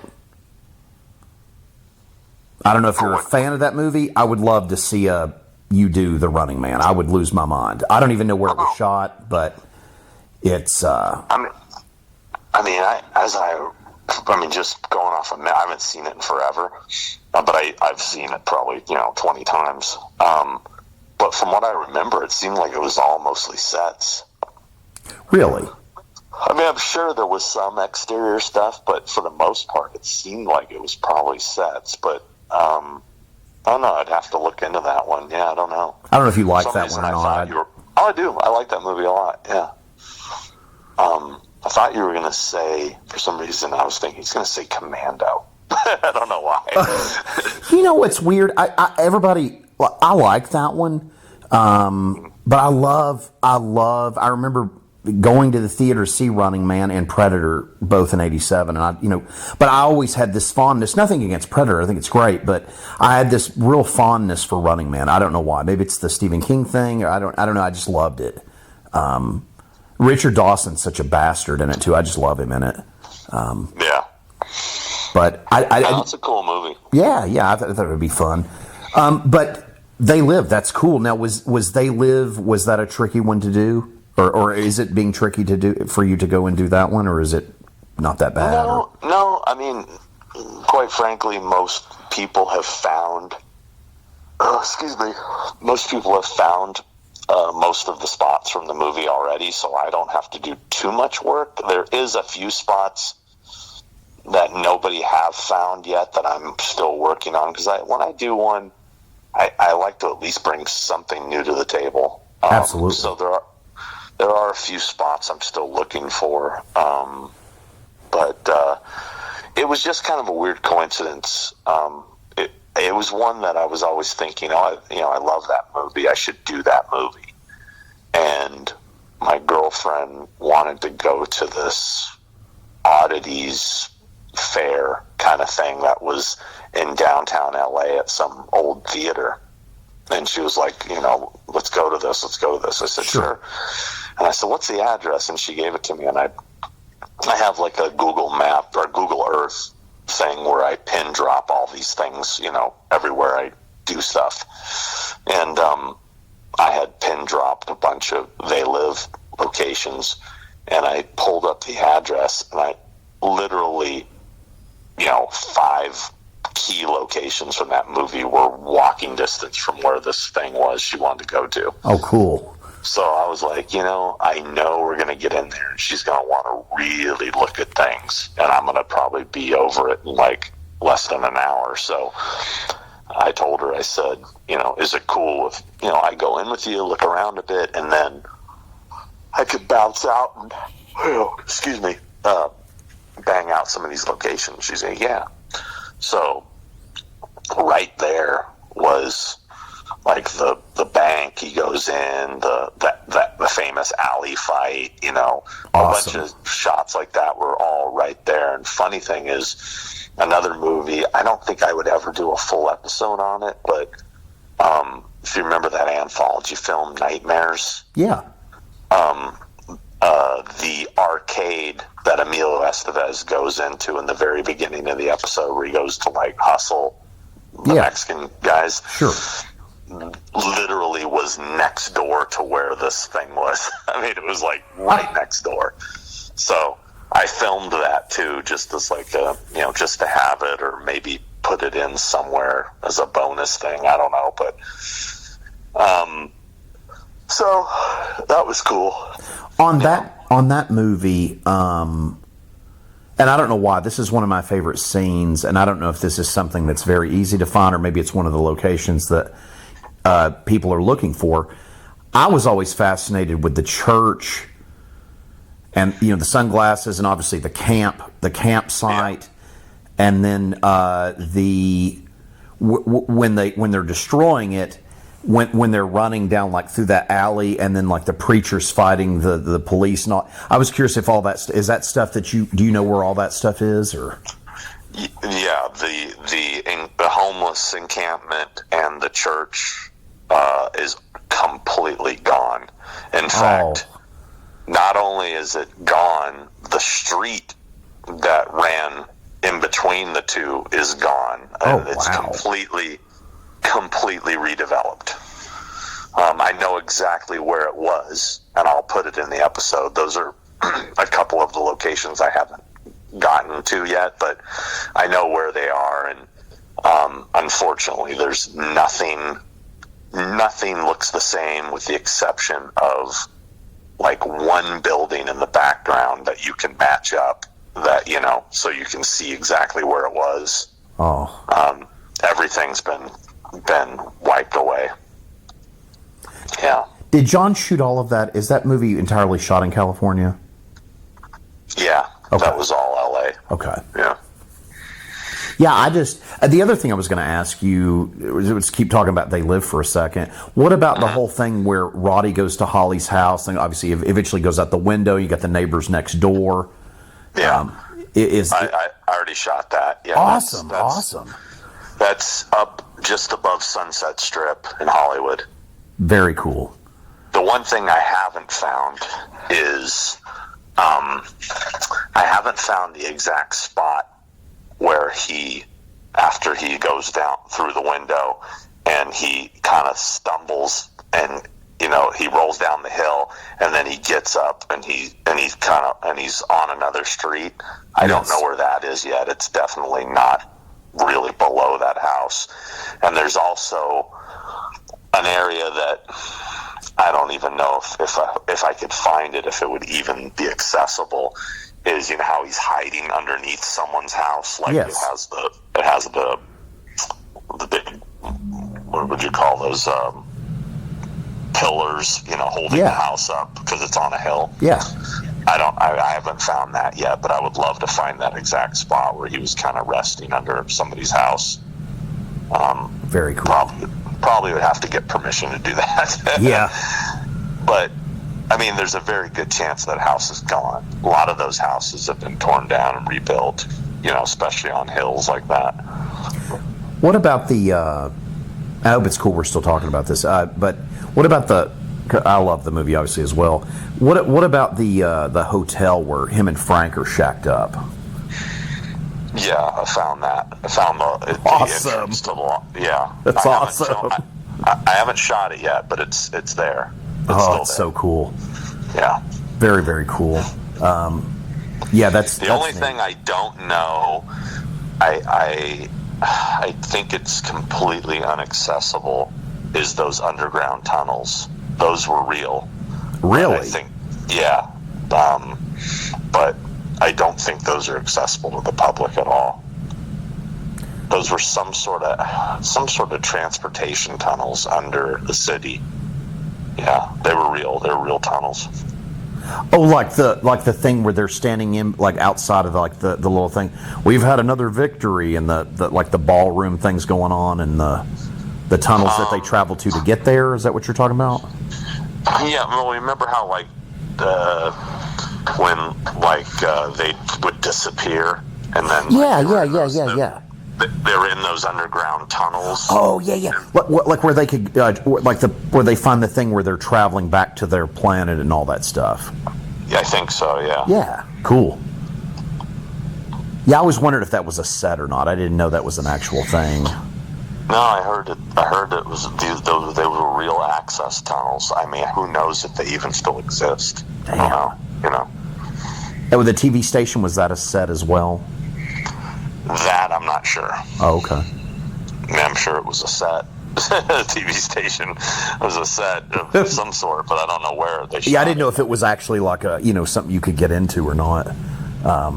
S6: I don't know if you're a fan of that movie. I would love to see you do The Running Man. I would lose my mind. I don't even know where it was shot, but it's.
S1: I mean, just going off of, I haven't seen it in forever, but I've seen it probably 20 times. But from what I remember, it seemed like it was all mostly sets.
S6: Really?
S1: I mean, I'm sure there was some exterior stuff, but for the most part, it seemed like it was probably sets. But I don't know. I'd have to look into that one. Yeah, I don't know.
S6: I don't know if you like that one or not.
S1: I do. I like that movie a lot. Yeah. I thought you were going to say, for some reason, I was thinking he's going to say Commando. I don't know why.
S6: You know what's weird? I like that one, but I remember going to the theater to see Running Man and Predator both in '87, and but I always had this fondness. Nothing against Predator, I think it's great, but I had this real fondness for Running Man. I don't know why. Maybe it's the Stephen King thing. Or I don't know. I just loved it. Richard Dawson's such a bastard in it too. I just love him in it.
S1: Yeah.
S6: But
S1: it's a cool movie.
S6: Yeah, I thought it would be fun. But They Live, that's cool. Now, was They Live, was that a tricky one to do? Or is it being tricky to do for you to go and do that one, or is it not that bad?
S1: No. I mean, quite frankly, most people have found most of the spots from the movie already, so I don't have to do too much work. There is a few spots that nobody have found yet that I'm still working on, because when I do one, I like to at least bring something new to the table.
S6: Absolutely.
S1: So there are a few spots I'm still looking for, but it was just kind of a weird coincidence. It was one that I was always thinking, I love that movie. I should do that movie. And my girlfriend wanted to go to this oddities fair kind of thing that was in downtown LA at some old theater. And she was like, let's go to this. I said, sure. And I said, what's the address? And she gave it to me. And I have like a Google Map or Google Earth thing where I pin drop all these things, everywhere I do stuff. And I had pin dropped a bunch of They Live locations, and I pulled up the address, and I literally, 5 key locations from that movie were walking distance from where this thing was she wanted to go to.
S6: Oh, cool.
S1: So I was like, I know we're going to get in there and she's going to want to really look at things, and I'm going to probably be over it in like less than an hour. So I told her, I said, is it cool if, I go in with you, look around a bit, and then I could bounce out and, bang out some of these locations? She's like, yeah. So right there was like the bank he goes in, the famous alley fight,
S6: Awesome.
S1: A bunch of shots like that were all right there. And funny thing is, another movie, I don't think I would ever do a full episode on it, but if you remember that anthology film Nightmares,
S6: Yeah.
S1: the arcade that Emilio Estevez goes into in the very beginning of the episode, where he goes to like hustle the Mexican guys,
S6: Sure.
S1: literally was next door to where this thing was. I mean, it was like right next door. So I filmed that too, just as like just to have it, or maybe put it in somewhere as a bonus thing. I don't know, but so that was cool.
S6: On that movie, and I don't know why, this is one of my favorite scenes, and I don't know if this is something that's very easy to find, or maybe it's one of the locations that people are looking for. I was always fascinated with the church, and the sunglasses, and obviously the campsite, and then when they're destroying it. When they're running down like through that alley, and then like the preachers fighting the police and all. I was curious if all that is that stuff that do you know where all that stuff is, or?
S1: Yeah, the homeless encampment and the church is completely gone. In fact, not only is it gone, the street that ran in between the two is gone. It's completely redeveloped. I know exactly where it was, and I'll put it in the episode. Those are a couple of the locations I haven't gotten to yet, but I know where they are, and unfortunately there's nothing looks the same, with the exception of like one building in the background that you can match up, that so you can see exactly where it was. Everything's been wiped away. Yeah.
S6: Did John shoot all of that? Is that movie entirely shot in California?
S1: Yeah.
S6: Okay.
S1: That was all LA.
S6: Okay.
S1: Yeah.
S6: Yeah, the other thing I was going to ask you was keep talking about They Live for a second. What about the whole thing where Roddy goes to Holly's house and obviously eventually goes out the window? You got the neighbors next door.
S1: Yeah. I already shot that. Yeah.
S6: Awesome.
S1: That's up just above Sunset Strip in Hollywood.
S6: Very cool.
S1: The one thing I haven't found is I haven't found the exact spot where after he goes down through the window and he kind of stumbles and he rolls down the hill, and then he gets up and he's on another street. I don't know where that is yet. It's definitely not really below that house. And there's also an area that I don't even know if I could find it, if it would even be accessible, is how he's hiding underneath someone's house, like it has the big, what would you call those pillars, holding the house up because it's on a hill.
S6: Yeah.
S1: I haven't found that yet, but I would love to find that exact spot where he was kind of resting under somebody's house.
S6: Very cool.
S1: Probably would have to get permission to do that.
S6: Yeah.
S1: But I mean, there's a very good chance that house is gone. A lot of those houses have been torn down and rebuilt, especially on hills like that.
S6: What about the I hope it's cool we're still talking about this, but what about I love the movie obviously as well. What about the hotel where him and Frank are shacked up?
S1: Yeah, I found that. I found the
S6: awesome.
S1: entrance to the
S6: That's awesome.
S1: I haven't shot it yet, but it's there.
S6: It's so cool.
S1: Yeah.
S6: Very, very cool. That's
S1: the only thing I don't know. I think it's completely inaccessible. Is those underground tunnels? those were real.
S6: Really?
S1: I think, yeah. But I don't think those are accessible to the public at all. Those were some sort of transportation tunnels under the city. Yeah, they were real. They were real tunnels.
S6: Oh, like the thing where they're standing in, like outside of the little thing. We've had another victory, and the ballroom things going on, and the tunnels that they travel to get there. Is that what you're talking about?
S1: Yeah. Well, remember how when they would disappear, and then
S6: Yeah.
S1: They were in those underground tunnels.
S6: Oh yeah. Like where they could where they find the thing where they're traveling back to their planet and all that stuff.
S1: Yeah, I think so. Yeah.
S6: Yeah. Cool. Yeah, I always wondered if that was a set or not. I didn't know that was an actual thing.
S1: No, I heard it was they were real access tunnels. I mean, who knows if they even still exist?
S6: Damn.
S1: I don't know, you know.
S6: And with the TV station, was that a set as well?
S1: That I'm not sure.
S6: Oh, okay.
S1: I mean, I'm sure it was a set. The TV station was a set of some sort, but I don't know where they shot.
S6: Yeah, I didn't know if it was actually like something you could get into or not.
S1: I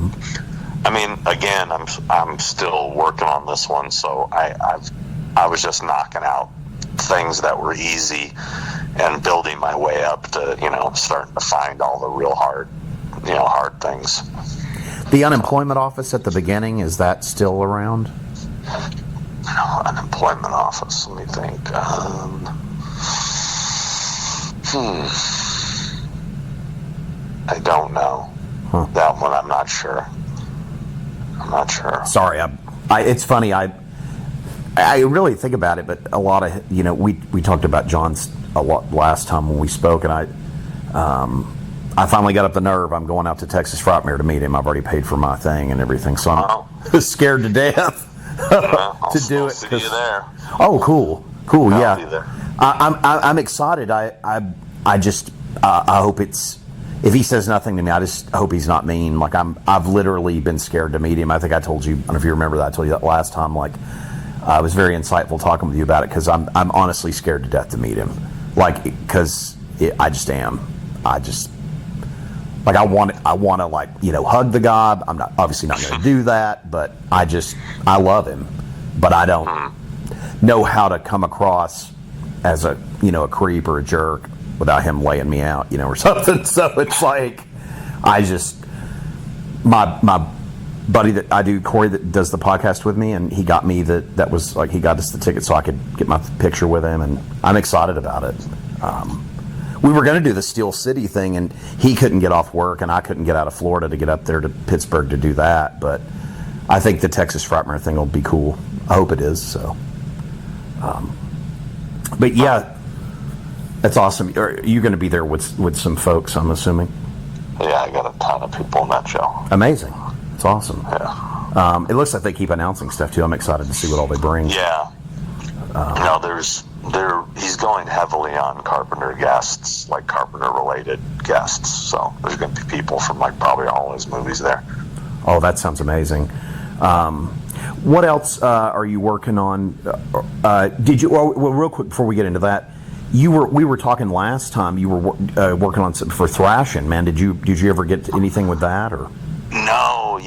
S1: mean, again, I'm still working on this one, so I was just knocking out things that were easy and building my way up to starting to find all the real hard things.
S6: The unemployment office at the beginning, is that still around?
S1: Unemployment office. Let me think. I don't know.
S6: Huh.
S1: That one, I'm not sure.
S6: Sorry, it's funny. I really think about it, but a lot of we talked about John's a lot last time when we spoke, and I finally got up the nerve. I'm going out to Texas Frightmare to meet him. I've already paid for my thing and everything, so I'm scared to death to do it.
S1: See you there.
S6: Oh, cool.
S1: I'll be there.
S6: I'm excited. I hope it's. If he says nothing to me, I just hope he's not mean. Like I've literally been scared to meet him. I think I told you. I don't know if you remember that. I told you that last time. Like I was very insightful talking with you about it because I'm honestly scared to death to meet him. Like because I just am. I want to hug the guy. I'm obviously not going to do that, but I love him, but I don't know how to come across as a creep or a jerk without him laying me out, or something. So it's like my buddy that I do, Corey, that does the podcast with me, and he got me that was like he got us the ticket so I could get my picture with him, and I'm excited about it. We were going to do the Steel City thing, and he couldn't get off work, and I couldn't get out of Florida to get up there to Pittsburgh to do that. But I think the Texas Frightmare thing will be cool. I hope it is. So, but yeah, that's awesome. Are you going to be there with some folks? I'm assuming.
S1: Yeah, I got a ton of people in that show.
S6: Amazing. It's awesome.
S1: Yeah.
S6: It looks like they keep announcing stuff too. I'm excited to see what all they bring.
S1: Yeah. He's going heavily on Carpenter guests, like Carpenter-related guests. So there's going to be people from probably all his movies there.
S6: Oh, that sounds amazing. What else are you working on? Did you? Well, real quick before we get into that, we were talking last time. You were working on something for Thrashing, man. Did you ever get anything with that or?
S1: No,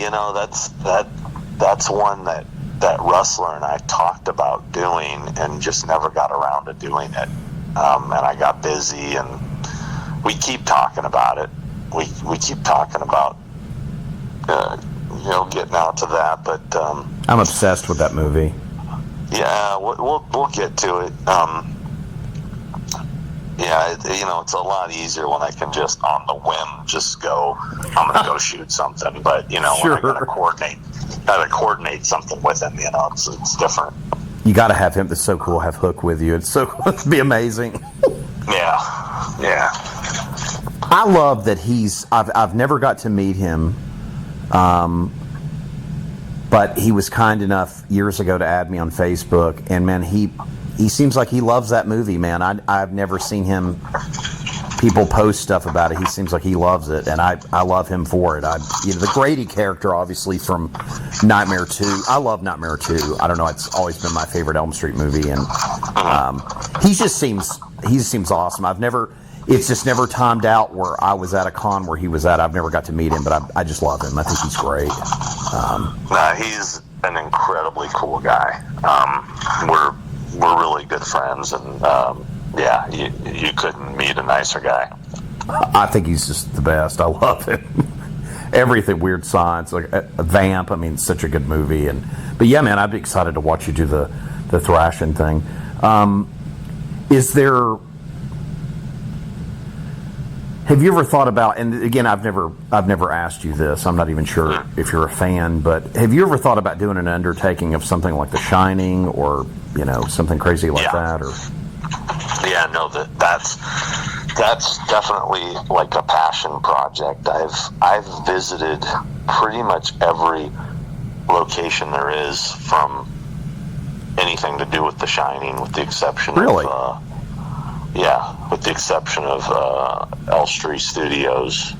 S1: that's one that Rustler and I talked about doing and just never got around to doing it. And I got busy, and we keep talking about it. We keep talking about getting out to that, but
S6: I'm obsessed with that movie.
S1: Yeah, we'll get to it. It's a lot easier when I can just on the whim just go. I'm gonna go shoot something, but
S6: Sure.
S1: when I gotta coordinate something with him. It's different.
S6: You got to have him. That's so cool. Have Hook with you. It'd be amazing.
S1: Yeah.
S6: I love that I've never got to meet him, but he was kind enough years ago to add me on Facebook, and man, he seems like he loves that movie, man. I've never seen people post stuff about it. He seems like he loves it, and I love him for it. The Grady character, obviously, from Nightmare 2. I love Nightmare 2. I don't know, it's always been my favorite Elm Street movie, and he just seems he seems awesome. It's just never timed out where I was at a con where he was at. I've never got to meet him, but I just love him. I think he's great.
S1: He's an incredibly cool guy. We're really good friends, and you couldn't meet a nicer guy.
S6: I think he's just the best. I love him. Everything, Weird Science, like a Vamp. I mean, it's such a good movie. But yeah, man, I'd be excited to watch you do the thrashing thing. Have you ever thought about? And again, I've never asked you this. I'm not even sure if you're a fan, but have you ever thought about doing an undertaking of something like The Shining, or something crazy like that? Or
S1: no, that's definitely like a passion project. I've visited pretty much every location there is from anything to do with The Shining, with the exception of with the exception of Elstree Studios,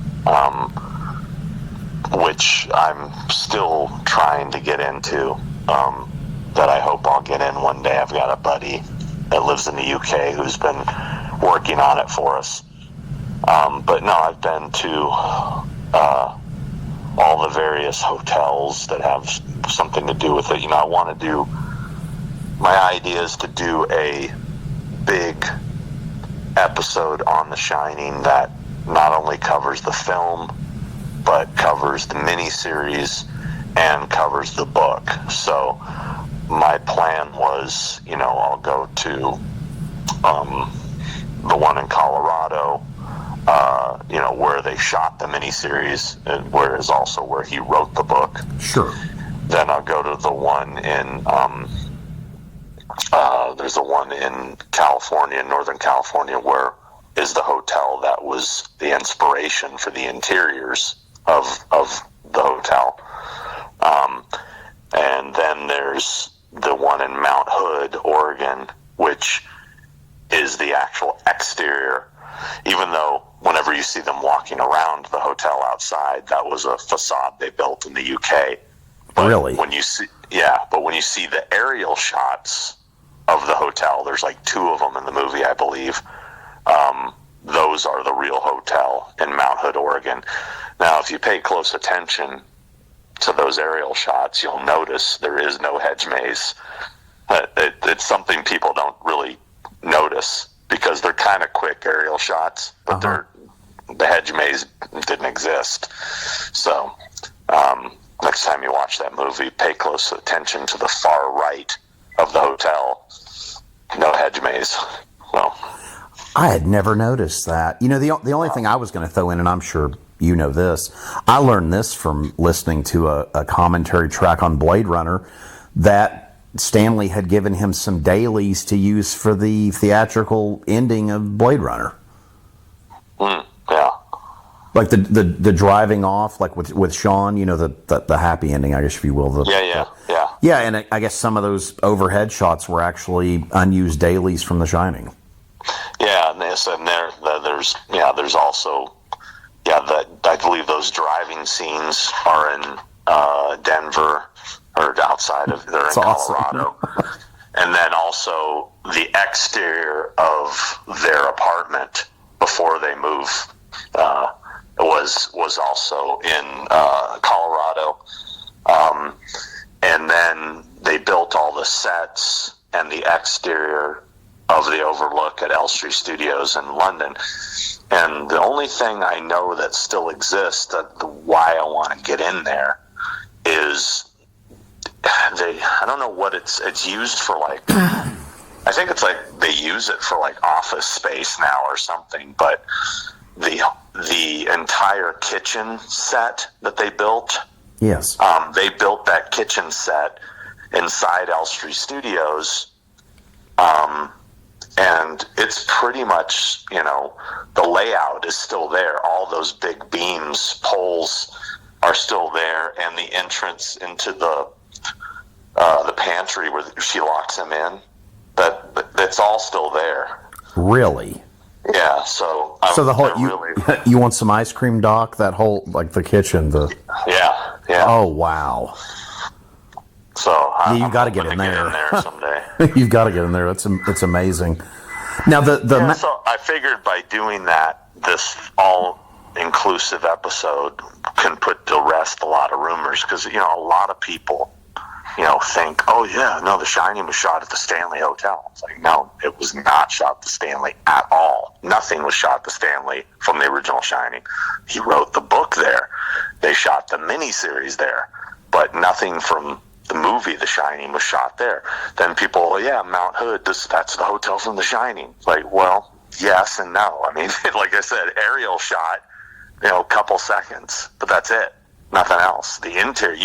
S1: which I'm still trying to get into. That I hope I'll get in one day. I've got a buddy that lives in the UK who's been working on it for us. But no, I've been to all the various hotels that have something to do with it. I want to do, my idea is to do a big episode on The Shining that not only covers the film, but covers the miniseries and covers the book. So my plan was, I'll go to the one in Colorado, where they shot the miniseries, and where is also where he wrote the book.
S6: Sure.
S1: Then I'll go to the one in there's a one in California, Northern California, where is the hotel that was the inspiration for the interiors of the hotel. And then there's the one in Mount Hood, Oregon, which is the actual exterior, even though whenever you see them walking around the hotel outside, that was a facade they built in the UK. But
S6: really?
S1: When you see the aerial shots of the hotel, there's like 2 of them in the movie, I believe. Those are the real hotel in Mount Hood, Oregon. Now, if you pay close attention to those aerial shots, you'll notice there is no hedge maze. It's something people don't really notice because they're kind of quick aerial shots, but the hedge maze didn't exist. So next time you watch that movie, pay close attention to the far right of the hotel. No hedge maze. Well,
S6: I had never noticed that. The only thing I was going to throw in, and I'm sure you know this, I learned this from listening to a commentary track on Blade Runner, that Stanley had given him some dailies to use for the theatrical ending of Blade Runner.
S1: Yeah.
S6: Like the driving off, like with Sean, the happy ending, I guess, if you will. Yeah, and I guess some of those overhead shots were actually unused dailies from The Shining.
S1: Yeah, and there's also, I believe those driving scenes are in Denver, or outside of, they're in Colorado. Awesome. And then also the exterior of their apartment before they move was also in Colorado. And then they built all the sets and the exterior of the overlook at Elstree Studios in London. And the only thing I know that still exists, why I want to get in there, is I don't know what it's used for, like, I think it's like they use it for like office space now or something, but the entire kitchen set that they built,
S6: yes,
S1: they built that kitchen set inside Elstree Studios, and it's pretty much, the layout is still there. All those big beams, poles are still there, and the entrance into the pantry where she locks him in, that's all still there.
S6: Really?
S1: Yeah. So
S6: the whole you want some ice cream, Doc? That whole, like, the kitchen,
S1: yeah.
S6: Oh wow.
S1: So
S6: you got to get in there.
S1: Someday.
S6: You've got to get in there. It's amazing. Now
S1: so I figured by doing that, this all-inclusive episode can put to rest a lot of rumors, because a lot of people think, oh yeah, no, The Shining was shot at the Stanley Hotel. It's like, no, it was not shot at the Stanley at all. Nothing was shot at the Stanley from the original Shining. He wrote the book there. They shot the miniseries there, but nothing from the movie The Shining was shot there. Then people, oh yeah, Mount Hood, that's the hotel from The Shining. Like, well, yes and no. I mean, like I said, aerial shot, a couple seconds, but that's it. Nothing else. The interior,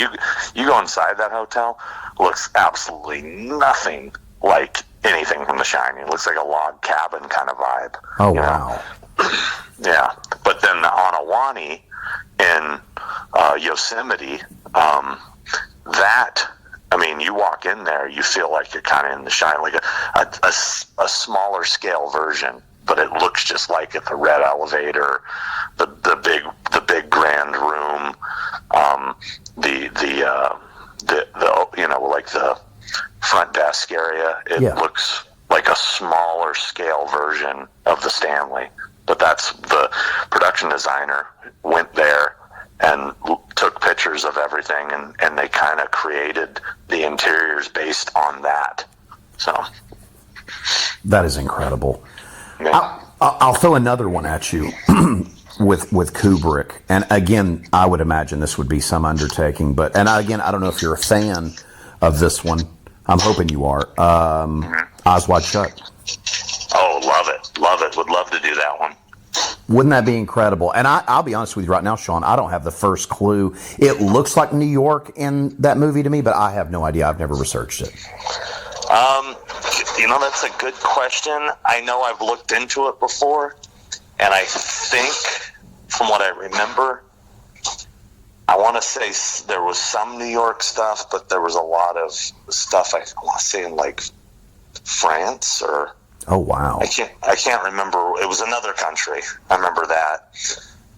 S1: you go inside that hotel, looks absolutely nothing like anything from The Shining. It looks like a log cabin kind of vibe.
S6: Oh, wow.
S1: Yeah. But then the Anawani in Yosemite, you walk in there, you feel like you're kind of in The Shining, like a smaller scale version, but it looks just like it. The red elevator, the big grand room, like the front desk area. It looks like a smaller scale version of the Stanley. But that's the production designer went there and took pictures of everything, and they kind of created the interiors based on that. So
S6: that is incredible.
S1: Yeah.
S6: I'll throw another one at you with Kubrick, and again, I would imagine this would be some undertaking. I don't know if you're a fan of this one. I'm hoping you are. Eyes Wide Shut.
S1: Oh, love it. Would love to do that one.
S6: Wouldn't that be incredible? And I'll be honest with you right now, Sean, I don't have the first clue. It looks like New York in that movie to me, but I have no idea. I've never researched it.
S1: That's a good question. I know I've looked into it before, and I think, from what I remember, I want to say there was some New York stuff, but there was a lot of stuff, I want to say, in like France or...
S6: Oh, wow.
S1: I can't remember. It was another country. I remember that.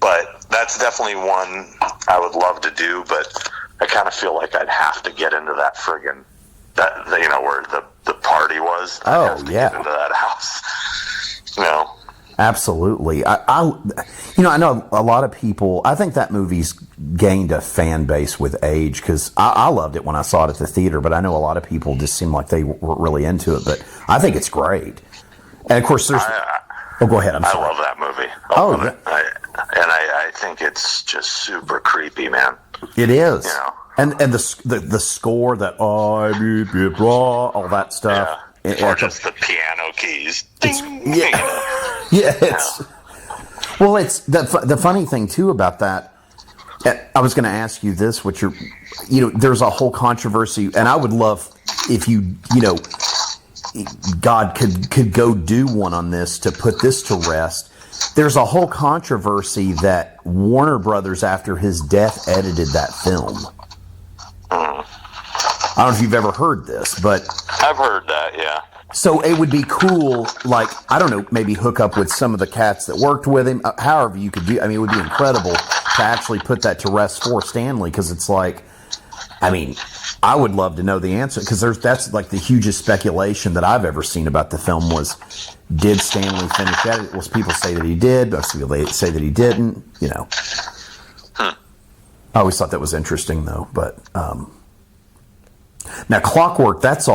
S1: But that's definitely one I would love to do, but I kind of feel like I'd have to get into that friggin', where the party was. I'd have to get into that house.
S6: Absolutely. I know a lot of people, I think that movie's gained a fan base with age, because I loved it when I saw it at the theater, but I know a lot of people just seem like they weren't really into it, but I think it's great. And of course, there's... go ahead. I'm sorry.
S1: I love that movie. I think it's just super creepy, man.
S6: It is. And the score, that all that stuff.
S1: Yeah. Or just the piano keys. Ding,
S6: Well, it's the funny thing too about that. I was going to ask you this, which there's a whole controversy, and I would love if God could go do one on this to put this to rest. There's a whole controversy that Warner Brothers, after his death, edited that film. I don't know if you've ever heard this, but...
S1: I've heard that, yeah.
S6: So it would be cool, like, I don't know, maybe hook up with some of the cats that worked with him, however you could do. I mean, it would be incredible to actually put that to rest for Stanley, because it's like, I mean, I would love to know the answer, because that's like the hugest speculation that I've ever seen about the film was, did Stanley finish it? Well, people say that he did, but people say that he didn't, I always thought that was interesting, though, but... Now, Clockwork, that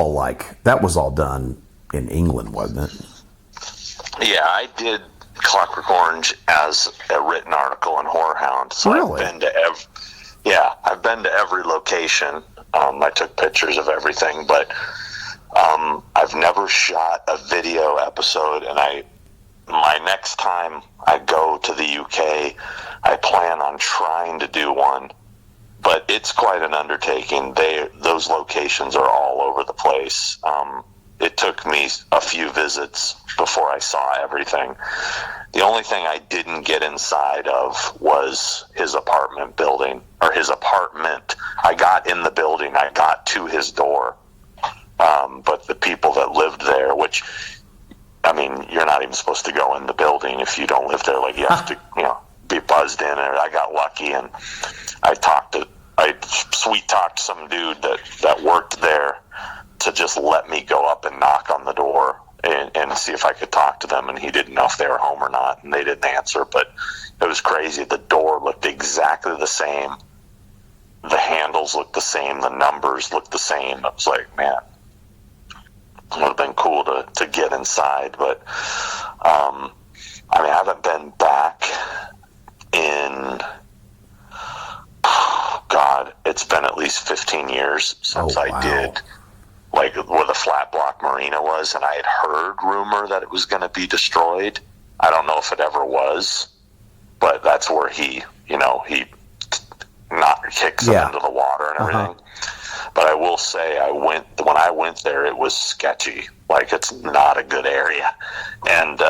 S6: was all done in England, wasn't it?
S1: Yeah, I did Clockwork Orange as a written article in Horror Hound. So
S6: really?
S1: I've been to every location. I took pictures of everything, but I've never shot a video episode, and my next time I go to the UK, I plan on trying to do one. But it's quite an undertaking. Those locations are all over the place. It took me a few visits before I saw everything. The only thing I didn't get inside of was his apartment building, or his apartment. I got in the building. I got to his door. But the people that lived there, which, I mean, you're not even supposed to go in the building if you don't live there. Like, you have to, be buzzed in. And I got lucky, and I sweet-talked some dude that worked there to just let me go up and knock on the door and see if I could talk to them, and he didn't know if they were home or not, and they didn't answer. But it was crazy. The door looked exactly the same. The handles looked the same. The numbers looked the same. It was like, man, it would have been cool to get inside. But, I haven't been back in, God, it's been at least 15 years since I did, like, where the Flat Block Marina was, and I had heard rumor that it was going to be destroyed. I don't know if it ever was, but that's where he kicks them into the water and everything. But I will say, when I went there, it was sketchy. Like, it's not a good area. And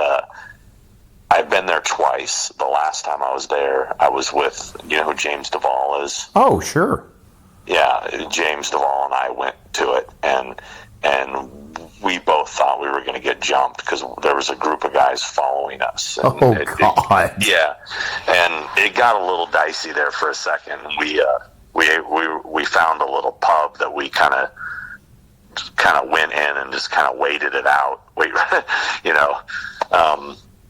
S1: I've been there twice. The last time I was there, I was with, you know who James Duvall is?
S6: Oh, sure.
S1: Yeah, James Duvall and I went to it, and we both thought we were going to get jumped because there was a group of guys following us. And
S6: God.
S1: Yeah, and it got a little dicey there for a second. We found a little pub that we kind of went in and just kind of waited it out.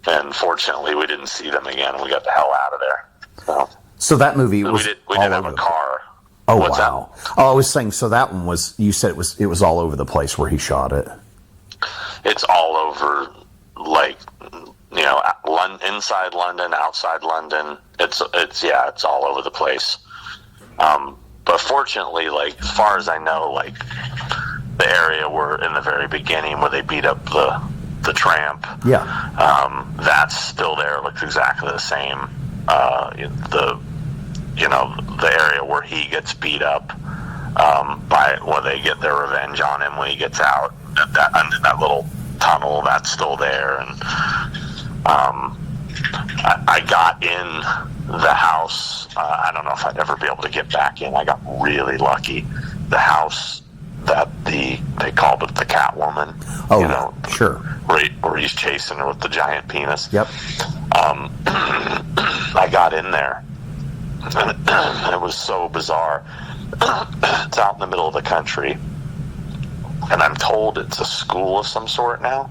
S1: And fortunately, we didn't see them again, and we got the hell out of there.
S6: So that movie was
S1: we did have a car.
S6: Oh,
S1: What's
S6: wow.
S1: that?
S6: Oh, I was saying, so that one was, you said it was all over the place where he shot it.
S1: It's all over, like, inside London, outside London. It's all over the place. But fortunately, like, as far as I know, like, the area where in the very beginning where they beat up the tramp, that's still there. It looks exactly the same. The area where he gets beat up where they get their revenge on him when he gets out, that little tunnel, that's still there. And I got in the house. I don't know if I'd ever be able to get back in. I got really lucky. The house that they called it the Catwoman.
S6: Oh, sure.
S1: Where he's chasing her with the giant penis.
S6: Yep.
S1: I got in there. And it was so bizarre. It's out in the middle of the country, and I'm told it's a school of some sort now.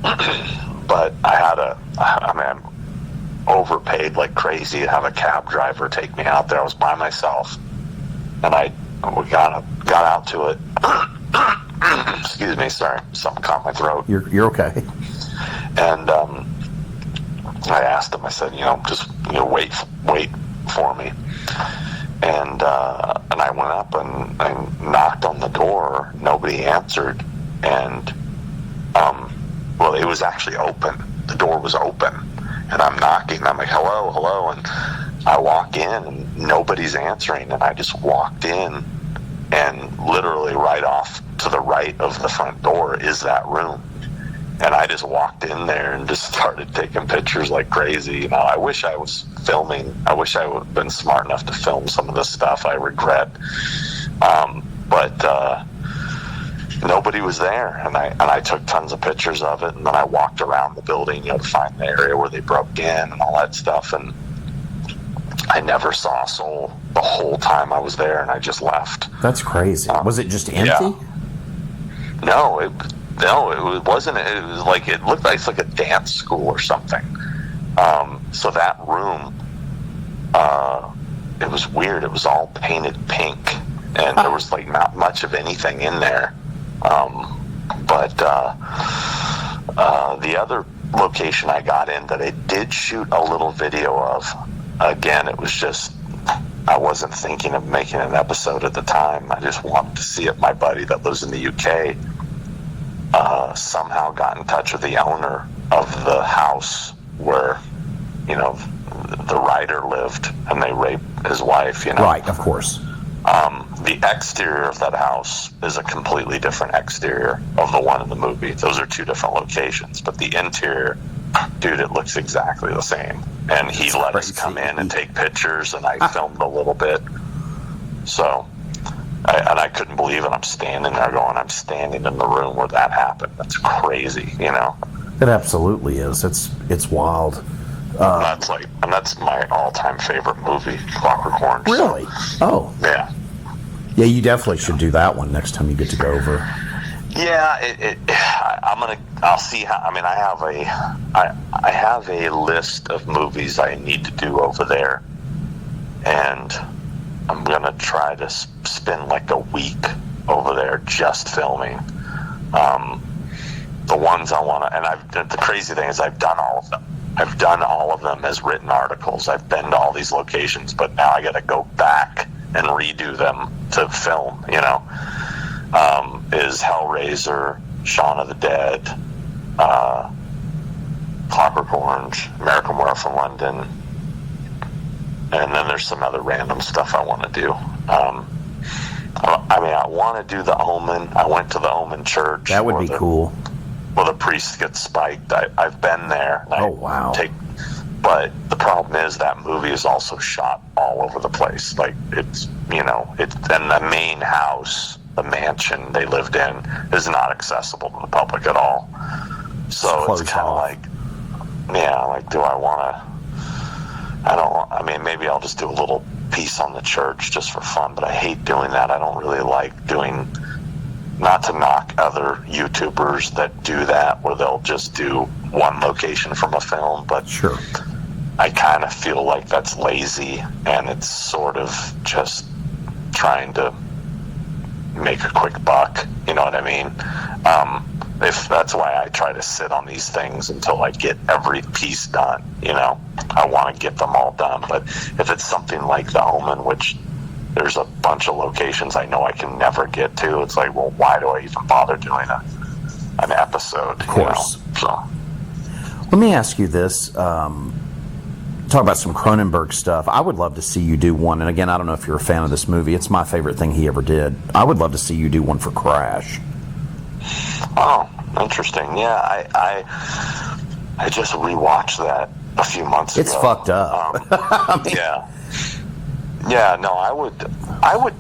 S1: But I'm overpaid like crazy to have a cab driver take me out there. I was by myself, and we got out to it. Excuse me, sorry, something caught my throat.
S6: You're okay.
S1: And I asked him. I said, just wait for me. And I went up and I knocked on the door. Nobody answered. And it was actually open. The door was open, and I'm knocking. I'm like, hello, and I walk in and nobody's answering. And I just walked in, and literally right off to the right of the front door is that room. And I just walked in there and just started taking pictures like crazy. I wish I was filming. I wish I would have been smart enough to film some of this stuff. I regret. But nobody was there. And I took tons of pictures of it. And then I walked around the building, to find the area where they broke in and all that stuff. And I never saw a soul the whole time I was there, and I just left.
S6: That's crazy. Was it just empty?
S1: Yeah. No, it wasn't. It was like, it looked like it's like a dance school or something. So that room, it was weird. It was all painted pink, and there was like not much of anything in there. But the other location I got in that I did shoot a little video of, again, it was just, I wasn't thinking of making an episode at the time. I just wanted to see it. My buddy that lives in the UK somehow got in touch with the owner of the house where, the writer lived, and they raped his wife,
S6: Right, of course.
S1: The exterior of that house is a completely different exterior of the one in the movie. Those are two different locations, but the interior, dude, it looks exactly the same. And he let us come in and take pictures, and I filmed a little bit. So, I couldn't believe it. I'm standing there I'm standing in the room where that happened. That's crazy,
S6: It absolutely is. It's wild.
S1: That's my all-time favorite movie, Clockwork Orange.
S6: Really? Oh.
S1: Yeah.
S6: Yeah, you definitely should do that one next time you get to go over.
S1: Yeah, I'm gonna I'll see how. I mean, I have a list of movies I need to do over there, and I'm gonna try to spend like a week over there just filming. The ones I want to, and the crazy thing is I've done all of them. I've done all of them as written articles. I've been to all these locations, but now I got to go back and redo them to film. Is Hellraiser, Shaun of the Dead, Clockwork Orange, American Werewolf in London, and then there's some other random stuff I want to do. I want to do The Omen. I went to the Omen church.
S6: That would be cool.
S1: Well, the priest gets spiked. I've been there.
S6: Wow.
S1: But the problem is that movie is also shot all over the place. Like it's and the main house, the mansion they lived in, is not accessible to the public at all. So it's kind of like, do I want to? Maybe I'll just do a little piece on the church just for fun, but I hate doing that. I don't really like doing. Not to knock other YouTubers that do that, where they'll just do one location from a film, but
S6: sure,
S1: I kind of feel like that's lazy, and it's sort of just trying to make a quick buck. You know what I mean? If that's why I try to sit on these things until I get every piece done. I want to get them all done. But if it's something like The Omen, which there's a bunch of locations I know I can never get to, it's like, well, why do I even bother doing an episode?
S6: Of course.
S1: So
S6: let me ask you this. Talk about some Cronenberg stuff. I would love to see you do one. And again, I don't know if you're a fan of this movie. It's my favorite thing he ever did. I would love to see you do one for Crash.
S1: Oh, interesting. Yeah, I just rewatched that a few months ago.
S6: It's fucked up.
S1: Yeah, no, I would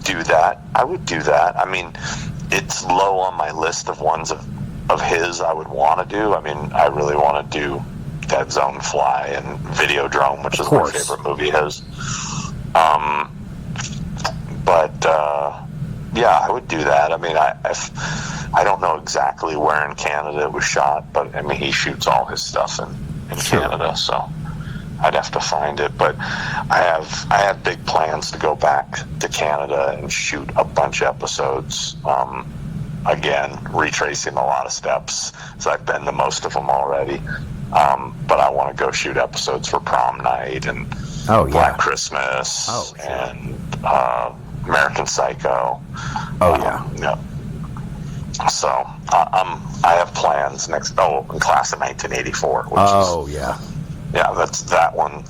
S1: do that. I would do that. I mean, it's low on my list of ones of his I would want to do. I mean, I really want to do Dead Zone Fly and Videodrome, which is my favorite movie of his. Yeah, I would do that. I mean, I don't know exactly where in Canada it was shot, but I mean, he shoots all his stuff in Canada, so I'd have to find it. But I have big plans to go back to Canada and shoot a bunch of episodes. Again, retracing a lot of steps, so I've been to most of them already. But I want to go shoot episodes for Prom Night and Black Christmas and American Psycho. Yeah. So I have plans next. In Class of 1984. Which that's that one.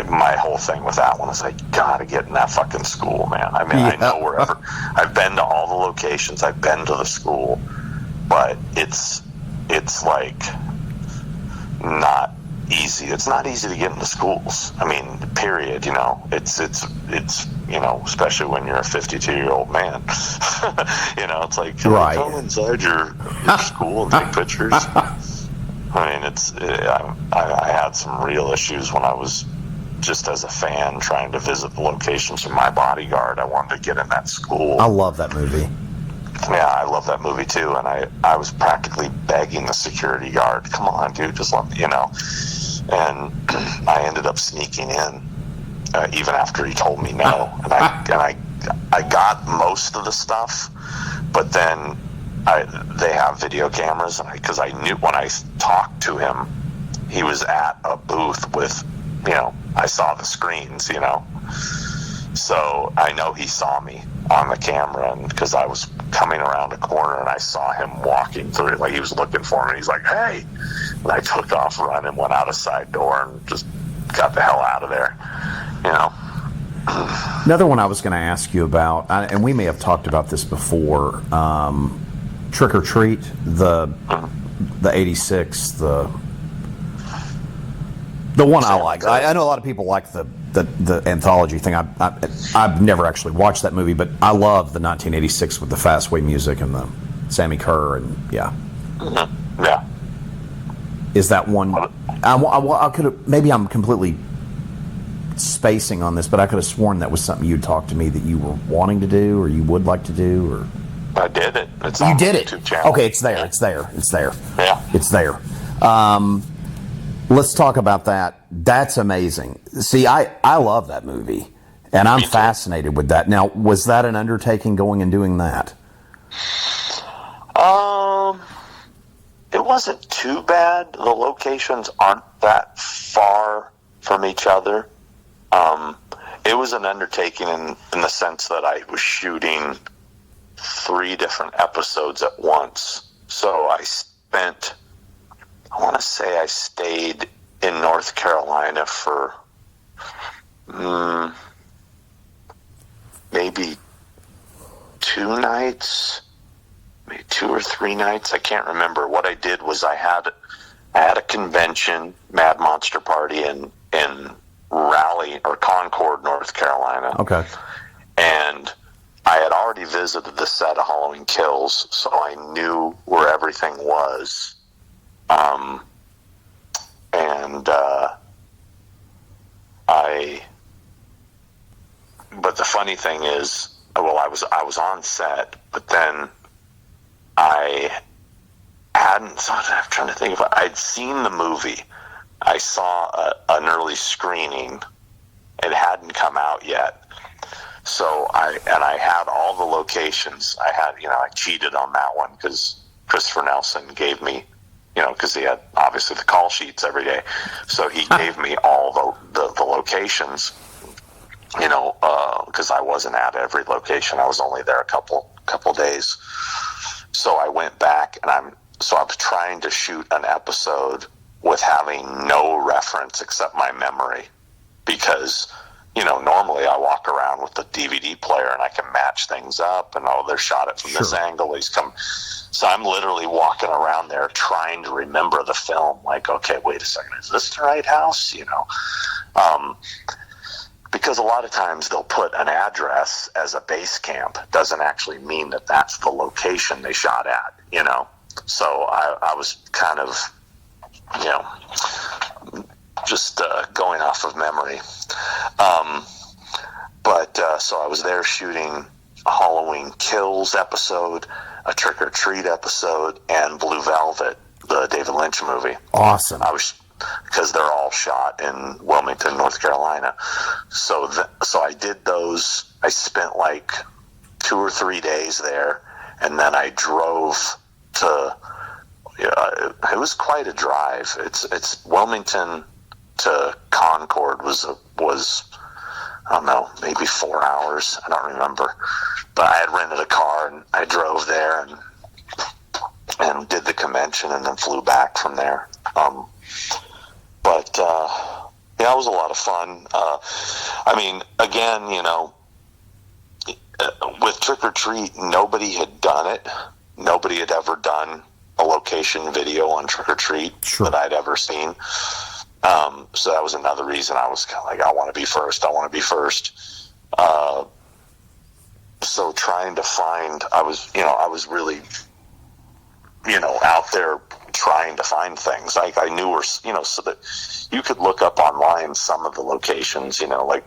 S1: My whole thing with that one is I gotta get in that fucking school, man. I mean, I know wherever. I've been to all the locations. I've been to the school, but it's like not easy. It's not easy to get into schools. I mean, period. It's especially when you're a 52-year-old man. It's like, can I come inside your school and take pictures? I mean, I had some real issues when I was just as a fan trying to visit the locations for my bodyguard. I wanted to get in that school.
S6: I love that movie.
S1: Yeah, I love that movie too, and I was practically begging the security guard, come on, dude, just let me, and I ended up sneaking in, even after he told me no, and I got most of the stuff, but then they have video cameras, and because I knew when I talked to him, he was at a booth with, I saw the screens, so I know he saw me on the camera, and because I was coming around a corner and I saw him walking through it, like he was looking for me. He's like, "Hey!" And I took off running, went out a side door, and just got the hell out of there.
S6: Another one I was going to ask you about, and we may have talked about this before. Trick or Treat, the '86, the one I like. I know a lot of people like the anthology thing. I've never actually watched that movie, but I love the 1986 with the Fastway music and the Sammy Kerr and
S1: Yeah.
S6: Is that one? I could have. Maybe I'm completely spacing on this, but I could have sworn that was something you'd talked to me that you were wanting to do or you would like to do, or.
S1: I did it. It's
S6: you
S1: on
S6: did
S1: the
S6: it.
S1: YouTube channel.
S6: Okay, it's there. It's there. It's there.
S1: Yeah.
S6: It's there. Let's talk about that. That's amazing. See, I love that movie, and I'm fascinated with that. Now, was that an undertaking going and doing that?
S1: It wasn't too bad. The locations aren't that far from each other. It was an undertaking in the sense that I was shooting 3 different episodes at once. So I want to say I stayed in North Carolina for maybe 2 nights, maybe 2 or 3 nights. I can't remember. What I did was I had a convention, Mad Monster Party in Raleigh or Concord, North Carolina.
S6: Okay. And
S1: I had already visited the set of Halloween Kills, so I knew where everything was. But the funny thing is, well, I was on set, but then I'm trying to think I'd seen the movie. I saw an early screening. It hadn't come out yet. So I had all the locations. I cheated on that one because Christopher Nelson gave me, because he had obviously the call sheets every day. So he gave me all the locations, because I wasn't at every location. I was only there a couple days. So I went back and I was trying to shoot an episode with having no reference except my memory, because normally I walk around with the DVD player and I can match things up and they're shot it from this angle. So I'm literally walking around there trying to remember the film. Like, okay, wait a second, is this the right house? Because a lot of times they'll put an address as a base camp. It doesn't actually mean that that's the location they shot at, So I was kind of, just going off of memory. So I was there shooting a Halloween Kills episode, a Trick or Treat episode, and Blue Velvet, the David Lynch movie.
S6: Awesome.
S1: Because they're all shot in Wilmington, North Carolina. So I did those. I spent like 2 or 3 days there, and then I drove to. It was quite a drive. It's Wilmington to Concord was I don't know, maybe 4 hours. I don't remember, but I had rented a car and I drove there and did the convention and then flew back from there. It was a lot of fun. Again, with Trick or Treat, nobody had done it. Nobody had ever done a location video on Trick or Treat that I'd ever seen. So that was another reason I was kind of like, I want to be first. So trying to find, I was really, out there trying to find things. Like I knew so that you could look up online some of the locations, like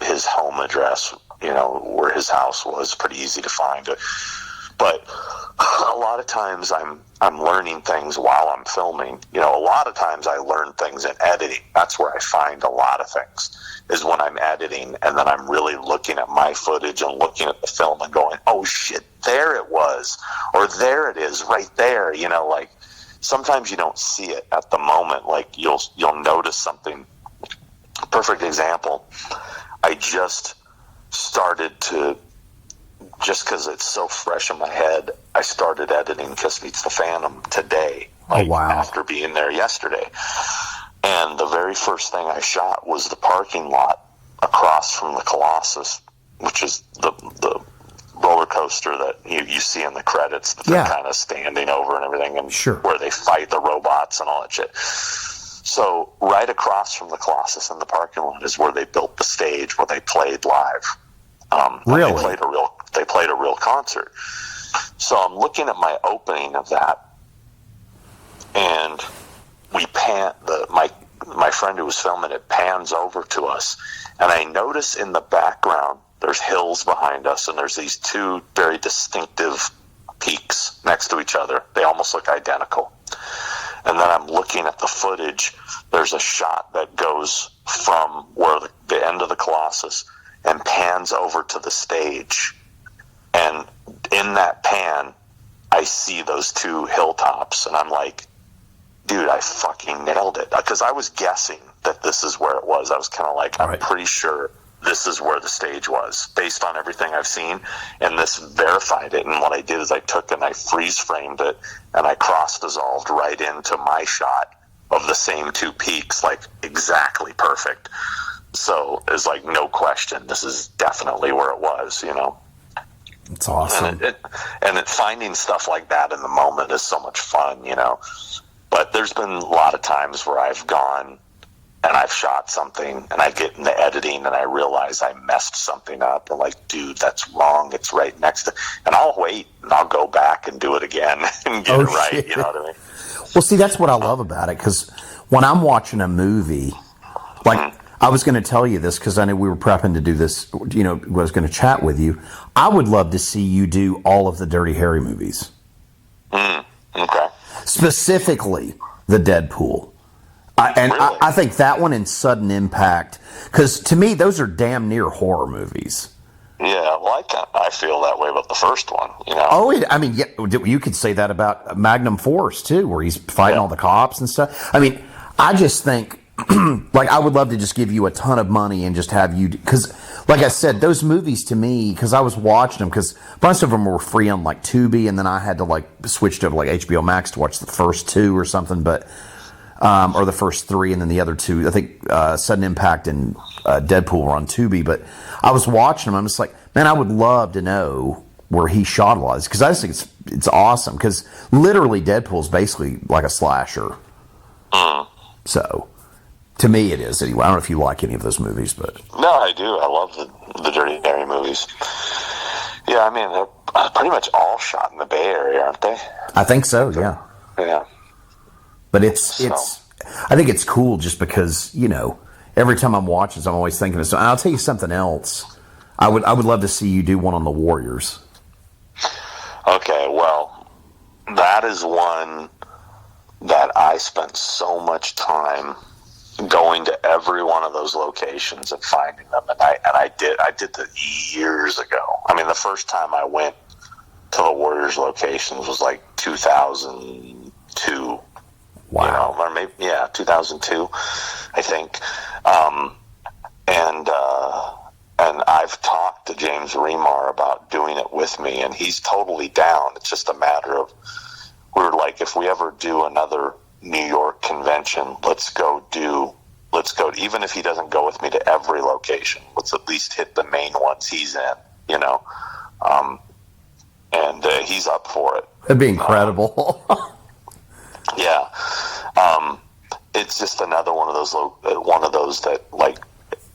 S1: his home address, where his house was, pretty easy to find. But a lot of times I'm learning things while I'm filming. A lot of times I learn things in editing. That's where I find a lot of things, is when I'm editing, and then I'm really looking at my footage and looking at the film and going, oh shit, there it was, or there it is right there. Like sometimes you don't see it at the moment. Like you'll notice something. Perfect example. I just started to, just because it's so fresh in my head, I started editing Kiss Meets the Phantom today. After being there yesterday. And the very first thing I shot was the parking lot across from the Colossus, which is the roller coaster that you see in the credits that they're kind of standing over and everything, and where they fight the robots and all that shit. So right across from the Colossus in the parking lot is where they built the stage where they played live.
S6: Really?
S1: They played a real concert. So I'm looking at my opening of that, and my friend who was filming it pans over to us, and I notice in the background there's hills behind us, and there's these two very distinctive peaks next to each other. They almost look identical. And then I'm looking at the footage. There's a shot that goes from where the end of the Colossus and pans over to the stage. And in that pan, I see those two hilltops, and I'm like, dude, I fucking nailed it. Because I was guessing that this is where it was. I was kind of like, I'm pretty sure this is where the stage was, based on everything I've seen. And this verified it. And what I did is I took and I freeze framed it, and I cross dissolved right into my shot of the same two peaks, like exactly perfect. So it's like, no question, this is definitely where it was, you know.
S6: It's awesome.
S1: And finding stuff like that in the moment is so much fun, you know. But there's been a lot of times where I've gone and I've shot something, and I get into editing and I realize I messed something up. I'm like, dude, that's wrong. It's right next to, and I'll wait and I'll go back and do it again and get it right. Shit. You know what I mean?
S6: Well, see, that's what I love about it, because when I'm watching a movie, like I was going to tell you this because I knew we were prepping to do this, you know, I was going to chat with you. I would love to see you do all of the Dirty Harry movies.
S1: Okay.
S6: Specifically, the Deadpool.
S1: Really?
S6: I think that one and Sudden Impact, because to me, those are damn near horror movies.
S1: Yeah, well, I feel that way about the first one, you know.
S6: Oh, I mean, yeah, you could say that about Magnum Force, too, where he's fighting all the cops and stuff. I mean, I just think, like, I would love to just give you a ton of money and just have you, because, like I said, those movies to me, because I was watching them, because a bunch of them were free on, like, Tubi, and then I had to, like, switch to, like, HBO Max to watch the first two or something, but, or the first three, and then the other two, I think Sudden Impact and Deadpool were on Tubi, but I was watching them, I'm just like, man, I would love to know where he shot a lot of this, because I just think it's awesome, because literally Deadpool's basically like a slasher. So, to me it is anyway. I don't know if you like any of those movies, but...
S1: No, I do. I love the Dirty Harry movies. Yeah, I mean, they're pretty much all shot in the Bay Area, aren't they?
S6: I think so, yeah.
S1: Yeah.
S6: But it's I think it's cool just because, you know, every time I'm watching, I'm always thinking of something. I'll tell you something else. I would love to see you do one on the Warriors. Okay, well, that is one that I spent so much time going to every one of those locations and finding them, and I did that years ago. I mean, the first time I went to the Warriors locations was like 2002. Wow. You know, or maybe 2002, I think. And I've talked to James Remar about doing it with me, and he's totally down. It's just a matter of, we're like, if we ever do another New York convention, let's go, even if he doesn't go with me to every location, let's at least hit the main ones he's in, you know. And he's up for it. That'd be incredible. Yeah. It's just another one of those that, like,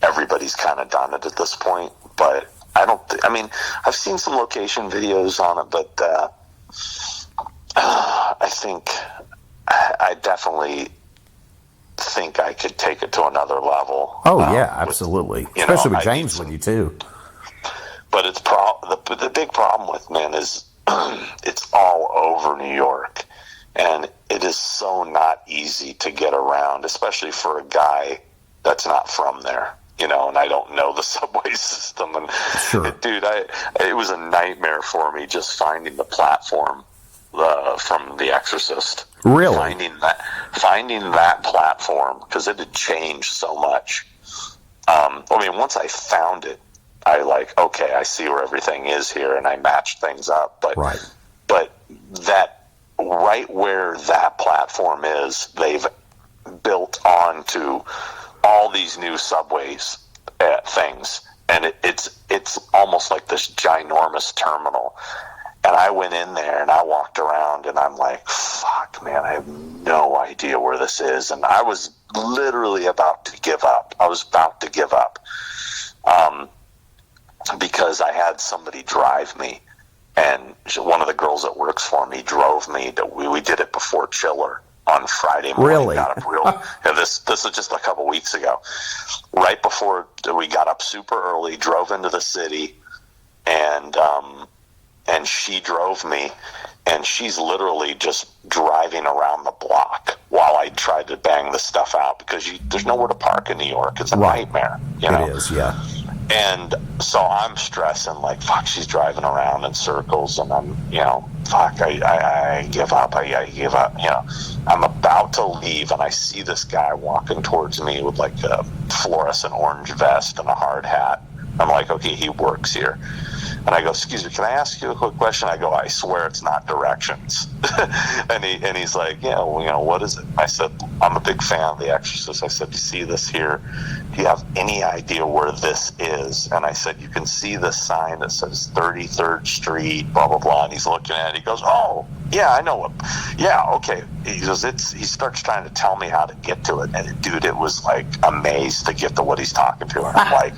S6: everybody's kind of done it at this point, but I've seen some location videos on it, but I think I definitely think I could take it to another level. Oh yeah, absolutely. Especially with James with you too. But it's the big problem with men is it's all over New York, and it is so not easy to get around, especially for a guy that's not from there. You know, and I don't know the subway system. And dude, it was a nightmare for me just finding the platform from The Exorcist. Really? Finding that platform, because it had changed so much. Once I found it, I see where everything is here, and I matched things up. But that right where that platform is, they've built onto all these new subways things, and it's almost like this ginormous terminal. And I went in there and I walked around, and I'm like, fuck, man, I have no idea where this is. And I was literally about to give up. Because I had somebody drive me, and one of the girls that works for me drove me. We did it before Chiller.
S1: on Friday morning.
S6: Really?
S1: Got up this was just a couple weeks ago. Right before we got up super early, drove into the city, and she drove me, and she's literally just driving around the block while I tried to bang this stuff out, because there's nowhere to park in New York. It's a nightmare. You know?
S6: It is, yeah.
S1: And so I'm stressing, like, fuck, she's driving around in circles, and I'm, fuck, I give up, I give up, I'm about to leave, and I see this guy walking towards me with, like, a fluorescent orange vest and a hard hat. I'm like, okay, he works here. And I go, excuse me, can I ask you a quick question? I go, I swear it's not directions. and he's like, yeah, well, what is it? I said, I'm a big fan of The Exorcist. I said, you see this here? Do you have any idea where this is? And I said, you can see the sign that says 33rd Street, blah, blah, blah. And he's looking at it. He goes, oh, yeah, I know it. Yeah, okay. He goes, he starts trying to tell me how to get to it. And dude, it was like a maze to get to what he's talking to. And I'm like,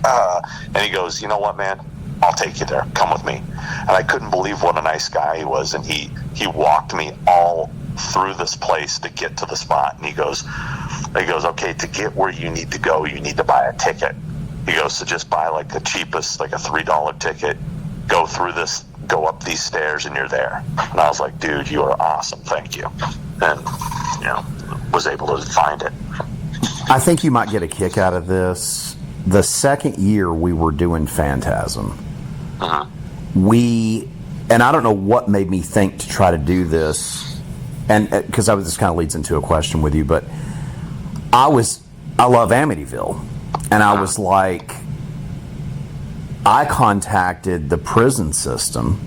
S1: and he goes, you know what, man? I'll take you there. Come with me. And I couldn't believe what a nice guy he was. And he walked me all through this place to get to the spot. And he goes, okay, to get where you need to go, you need to buy a ticket. He goes, so just buy like the cheapest, like a $3 ticket, go through this, go up these stairs, and you're there. And I was like, dude, you are awesome. Thank you. And, was able to find it.
S6: I think you might get a kick out of this. The second year we were doing Phantasm, and I don't know what made me think to try to do this, and because this kind of leads into a question with you, but I love Amityville, and I was like, I contacted the prison system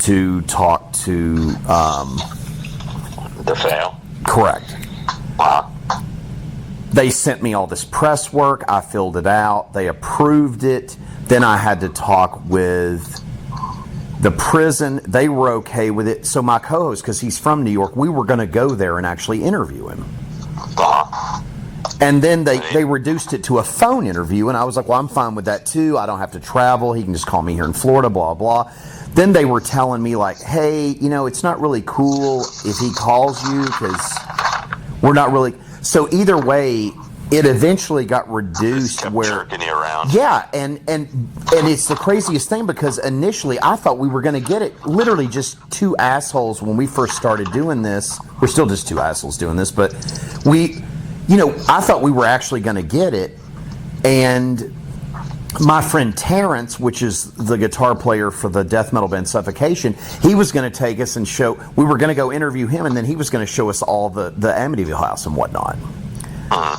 S6: to talk to
S1: The fail?
S6: Correct. They sent me all this press work. I filled it out. They approved it. Then I had to talk with the prison. They were okay with it. So my co-host, because he's from New York, we were going to go there and actually interview him. And then they reduced it to a phone interview. And I was like, well, I'm fine with that too. I don't have to travel. He can just call me here in Florida, blah, blah. Then they were telling me like, hey, it's not really cool if he calls you because we're not really... So either way, it eventually got reduced where
S1: jerking you around.
S6: Yeah, and it's the craziest thing because initially I thought we were going to get it. Literally just two assholes when we first started doing this. We're still just two assholes doing this, but I thought we were actually going to get it. And my friend Terrence, which is the guitar player for the death metal band Suffocation, he was going to take us and we were going to go interview him, and then he was going to show us all the Amityville house and whatnot.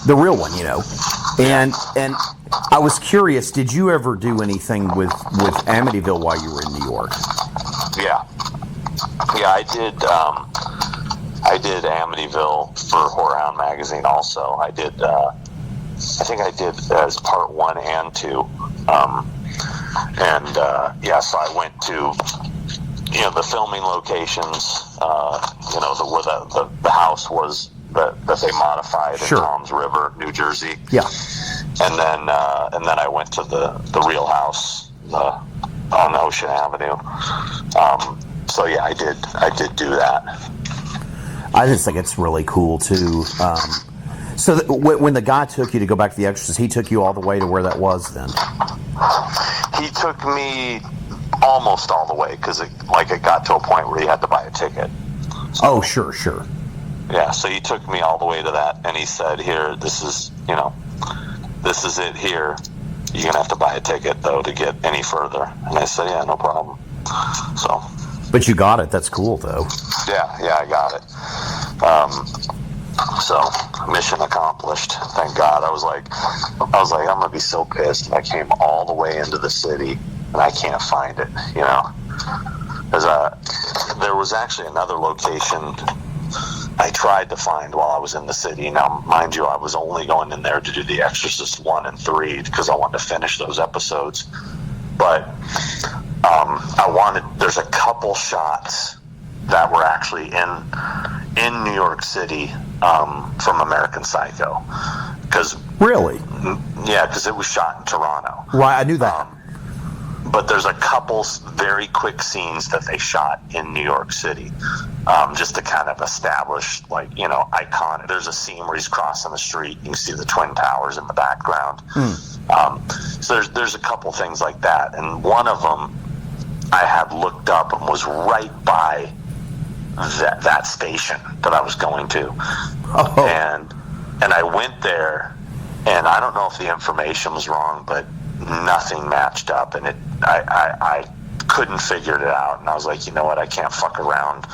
S6: The real one, And I was curious, did you ever do anything with Amityville while you were in New York?
S1: Yeah, I did Amityville for Whorehound magazine also. I think I did as part 1 and 2. So I went to, the filming locations, where the house was that they modified in Toms River, New Jersey.
S6: Yeah.
S1: And then I went to the real house on Ocean Avenue. I did do that.
S6: I just think it's really cool too. So when the guy took you to go back to The Exorcist, he took you all the way to where that was then?
S1: He took me almost all the way because it got to a point where he had to buy a ticket.
S6: Oh, sure.
S1: Yeah, so he took me all the way to that, and he said, here, this is it here. You're going to have to buy a ticket, though, to get any further. And I said, yeah, no problem. So. But
S6: you got it. That's cool, though.
S1: Yeah, I got it. So, mission accomplished. Thank God. I was like, I'm going to be so pissed if I came all the way into the city and I can't find it, Because there was actually another location I tried to find while I was in the city. Now, mind you, I was only going in there to do The Exorcist 1 and 3 because I wanted to finish those episodes. But there's a couple shots that were actually in New York City from American Psycho. Really? Yeah, because it was shot in Toronto.
S6: Right, I knew that.
S1: but there's a couple very quick scenes that they shot in New York City, just to kind of establish, like, you know, iconic. There's a scene where he's crossing the street. You can see the Twin Towers in the background. So there's a couple things like that, and one of them I had looked up and was right by that station that I was going to, and I went there, and I don't know if the information was wrong, but nothing matched up, and I couldn't figure it out, and I was like, you know what, I can't fuck around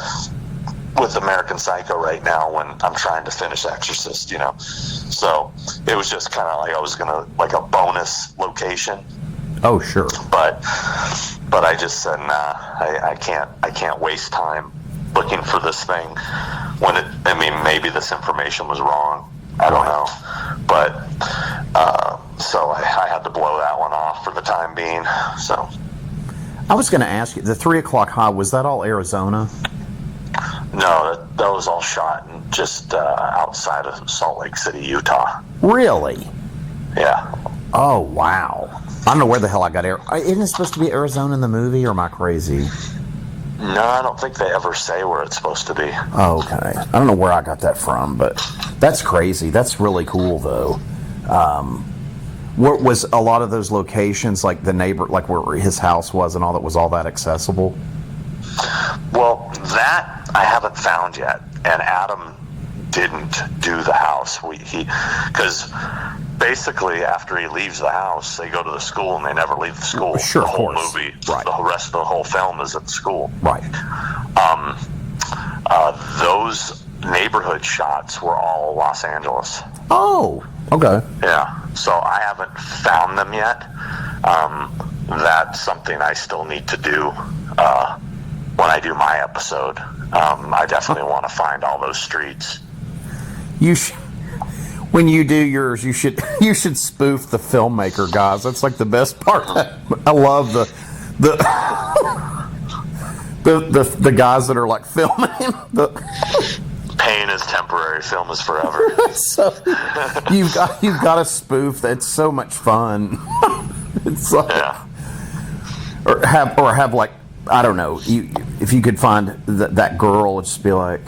S1: with American Psycho right now when I'm trying to finish Exorcist, you know. So it was just kind of like I was gonna, like, a bonus location.
S6: Oh, sure.
S1: But I just said, nah, I can't waste time looking for this thing when maybe this information was wrong. I don't know. But so I had to blow that one off for the time being. So
S6: I was going to ask you, the 3 o'clock high, was that all Arizona?
S1: No, that was all shot in just outside of Salt Lake City, Utah.
S6: Really?
S1: Yeah.
S6: Oh, wow. I don't know where the hell I got Isn't it supposed to be Arizona in the movie, or am I crazy?
S1: No, I don't think they ever say where it's supposed to be.
S6: Oh, okay. I don't know where I got that from, but that's crazy. That's really cool, though. What was a lot of those locations, like the neighbor, like where his house was and all that, was all that accessible?
S1: Well, that I haven't found yet, and Adam didn't do the house. Because basically after he leaves the house, they go to the school and they never leave the school.
S6: Sure,
S1: the whole
S6: of course.
S1: movie,
S6: Right.
S1: The rest of the whole film is at the school.
S6: Right.
S1: Those neighborhood shots were all Los Angeles.
S6: Oh, okay.
S1: Yeah, so I haven't found them yet. That's something I still need to do when I do my episode. I definitely want to find all those streets.
S6: When you do yours, you should spoof the filmmaker, guys. That's like the best part. I love the guys that are like filming.
S1: Pain is temporary, film is forever.
S6: So you've got to spoof. That's so much fun. It's like,
S1: Yeah.
S6: or have like, I don't know. If you could find that girl, and just be like,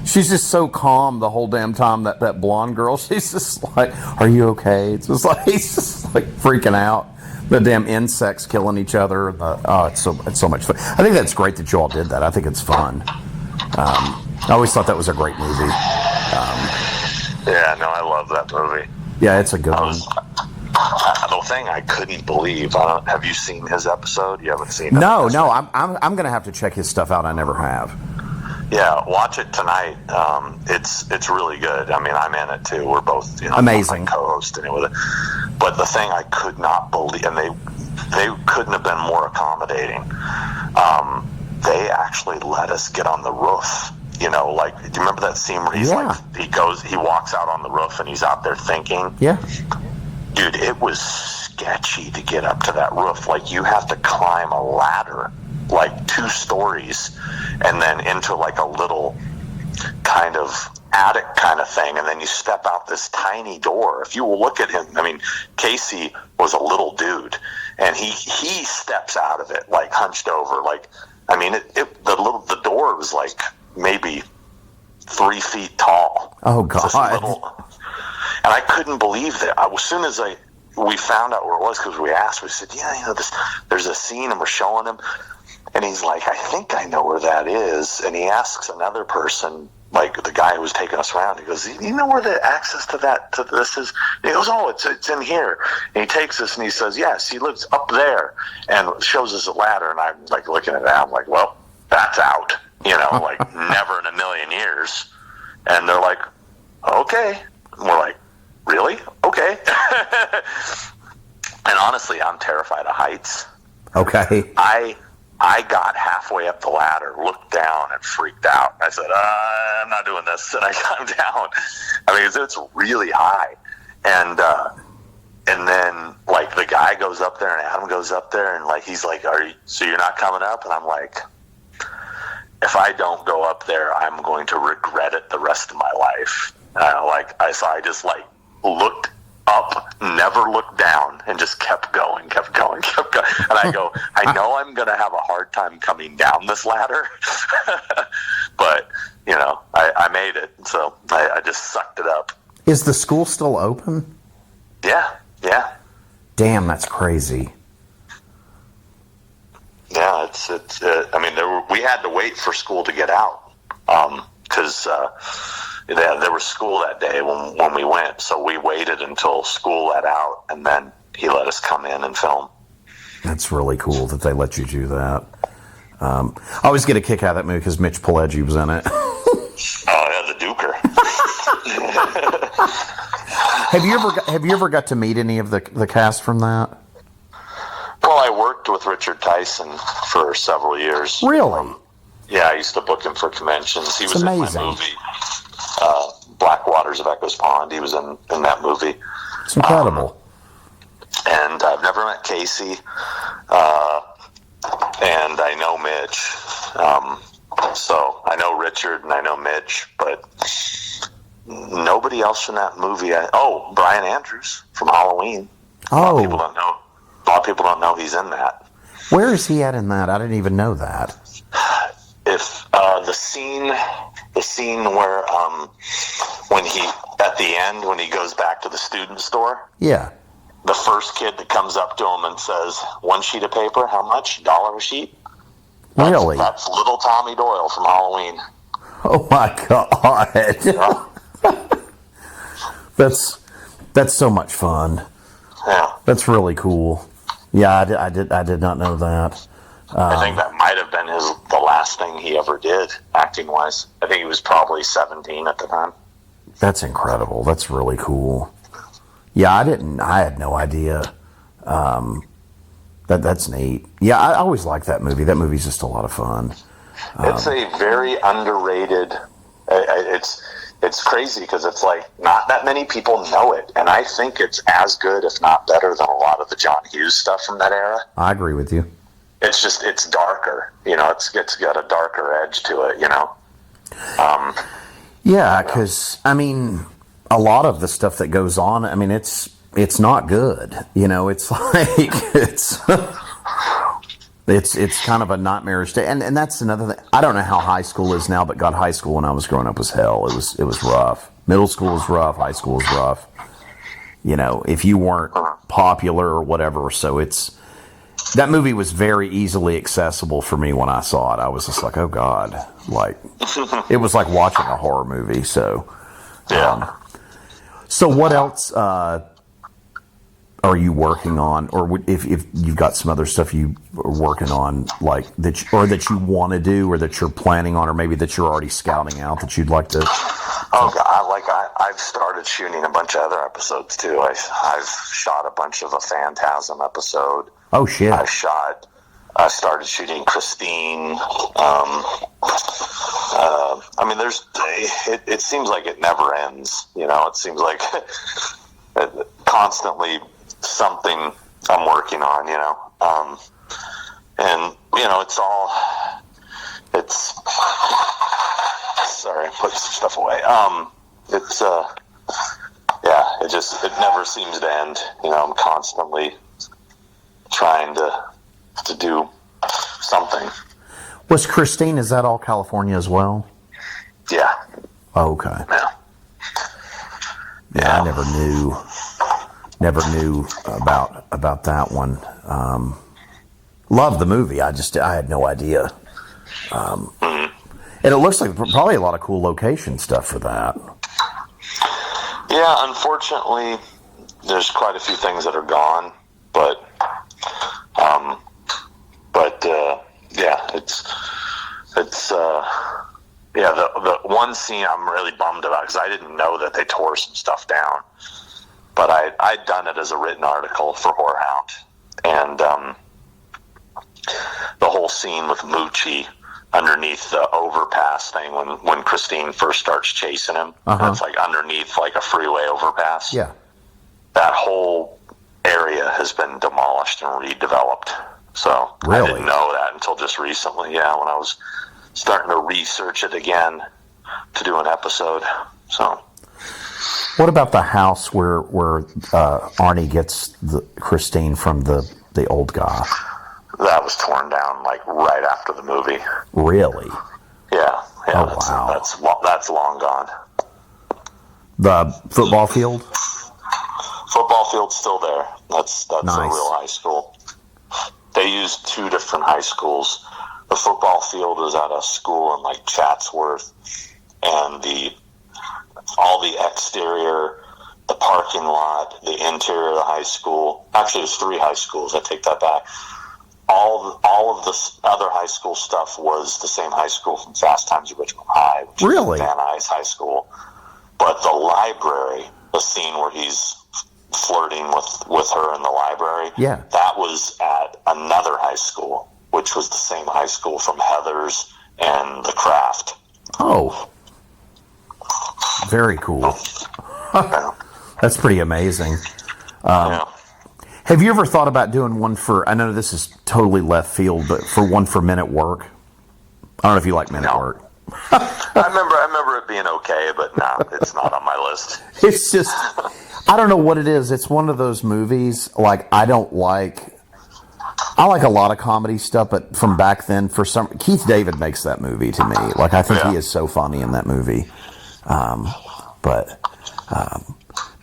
S6: she's just so calm the whole damn time. That blonde girl, she's just like, "Are you okay?" It's just like he's just like freaking out. The damn insects killing each other. It's so much fun. I think that's great that you all did that. I think it's fun. I always thought that was a great movie.
S1: Yeah, no, I love that movie.
S6: Yeah, it's a good one.
S1: The thing I couldn't believe. Have you seen his episode? You haven't seen it?
S6: No. I'm gonna have to check his stuff out. I never have.
S1: Yeah, watch it tonight. It's really good. I mean, I'm in it too. We're both
S6: amazing
S1: co-hosting it with it. But the thing I could not believe, and they couldn't have been more accommodating. They actually let us get on the roof. You know, like, do you remember that scene where he walks out on the roof and he's out there thinking?
S6: Yeah.
S1: Dude, it was sketchy to get up to that roof. Like, you have to climb a ladder, like 2 stories, and then into like a little kind of attic kind of thing, and then you step out this tiny door. If you will look at him, I mean, Casey was a little dude, and he steps out of it like hunched over. Like, I mean, the door was like maybe 3 feet tall.
S6: Oh God!
S1: And I couldn't believe that. As soon as we found out where it was, because we asked, we said, yeah, there's a scene, and we're showing him, and he's like, I think I know where that is. And he asks another person, like the guy who was taking us around, he goes, you know where the access to this is? And he goes, oh, it's in here. And he takes us and he says, yes, he lives up there, and shows us a ladder. And I'm like looking at it, I'm like, well, that's out, like never in a million years. And they're like, okay. And we're like, really? Okay. And honestly, I'm terrified of heights.
S6: Okay.
S1: I got halfway up the ladder, looked down, and freaked out. I said, I'm not doing this. And I got down. I mean, it's really high. And then, like, the guy goes up there, and Adam goes up there, and, like, he's like, so you're not coming up? And I'm like, if I don't go up there, I'm going to regret it the rest of my life. So I just, like, looked up, never looked down, and just kept going. And I go, I know I'm going to have a hard time coming down this ladder, but, I made it. So I just sucked it up.
S6: Is the school still open?
S1: Yeah.
S6: Damn, that's crazy.
S1: Yeah, we had to wait for school to get out because there was school that day when we went, so we waited until school let out, and then he let us come in and film.
S6: That's really cool that they let you do that. I always get a kick out of that movie because Mitch Pileggi was in it.
S1: Oh, yeah, the Duker.
S6: Have you ever got to meet any of the cast from that?
S1: Well, I worked with Richard Tyson for several years.
S6: Really?
S1: Yeah, I used to book him for conventions. He was
S6: amazing.
S1: in my movie, Black Waters of Echoes Pond. He was in that movie.
S6: It's incredible.
S1: And I've never met Casey, and I know Mitch. So I know Richard and I know Mitch, but nobody else from that movie. Brian Andrews from Halloween. A lot of people don't know. A lot of people don't know he's in that.
S6: Where is he at in that? I didn't even know that.
S1: If the scene where when he at the end when he goes back to the student store,
S6: yeah,
S1: the first kid that comes up to him and says, "1 sheet of paper, how much? $1 a sheet."
S6: Really?
S1: That's little Tommy Doyle from Halloween.
S6: Oh my God! That's so much fun.
S1: Yeah,
S6: that's really cool. Yeah, I did not know that.
S1: I think that might have been the last thing he ever did, acting wise. I think he was probably 17 at the time.
S6: That's incredible. That's really cool. Yeah, I had no idea. That's neat. Yeah, I always like that movie. That movie's just a lot of fun.
S1: It's a very underrated. It's crazy because it's like not that many people know it, and I think it's as good, if not better, than a lot of the John Hughes stuff from that era.
S6: I agree with you.
S1: It's darker. It's got a darker edge to it.
S6: Yeah, because a lot of the stuff that goes on, it's not good. It's like it's kind of a nightmarish day, and that's another thing. I don't know how high school is now, but God, high school when I was growing up was hell. It was rough. Middle school was rough. High school was rough. If you weren't popular or whatever, so that movie was very easily accessible for me when I saw it. I was just like, oh God, like it was like watching a horror movie. So
S1: yeah.
S6: So what else are you working on, or if you've got some other stuff you are working on, like that you want to do, or that you're planning on, or maybe that you're already scouting out that you'd like to?
S1: Oh God, I've started shooting a bunch of other episodes too. I've shot a bunch of a Phantasm episode.
S6: Oh shit!
S1: I started shooting Christine. It seems like it never ends. It seems like constantly something I'm working on. Sorry, put some stuff away. It never seems to end. I'm constantly trying to do something.
S6: Was Christine, is that all California as well?
S1: Yeah.
S6: Oh, okay.
S1: Yeah.
S6: I never knew about that one. Love the movie. I had no idea. And it looks like probably a lot of cool location stuff for that.
S1: Yeah, unfortunately, there's quite a few things that are gone, but the one scene I'm really bummed about because I didn't know that they tore some stuff down, but I'd done it as a written article for Whorehound, and the whole scene with Moochie underneath the overpass thing when Christine first starts chasing him.
S6: Uh-huh.
S1: It's like underneath like a freeway overpass.
S6: Yeah.
S1: That whole area has been demolished and redeveloped. So
S6: really?
S1: I didn't know that until just recently. Yeah, when I was starting to research it again to do an episode. So
S6: What about the house where Arnie gets Christine from the old guy?
S1: That was torn down like right after the movie.
S6: Really?
S1: Yeah.
S6: Oh, wow.
S1: That's long gone.
S6: The football field?
S1: Football field's still there. That's
S6: Nice.
S1: a real high school. They used 2 different high schools. The football field was at a school in like Chatsworth, and all the exterior, the parking lot, the interior of the high school. Actually, there's 3 high schools. I take that back. All of the other high school stuff was the same high school from Fast Times at Ridgemont High, which
S6: Really?
S1: is Van Nuys High School. But the library, the scene where he's flirting with her in the library,
S6: Yeah.
S1: that was at another high school, which was the same high school from Heathers and The Craft.
S6: Oh. Very cool. That's pretty amazing.
S1: Yeah.
S6: Have you ever thought about doing one for, I know this is totally left field, but for one for Men at Work? I don't know if you like Men at Work.
S1: I remember it being okay, but no, it's not on my list.
S6: It's just, I don't know what it is. It's one of those movies, like, I like a lot of comedy stuff, but from back then, Keith David makes that movie to me. Like, I think he is so funny in that movie. But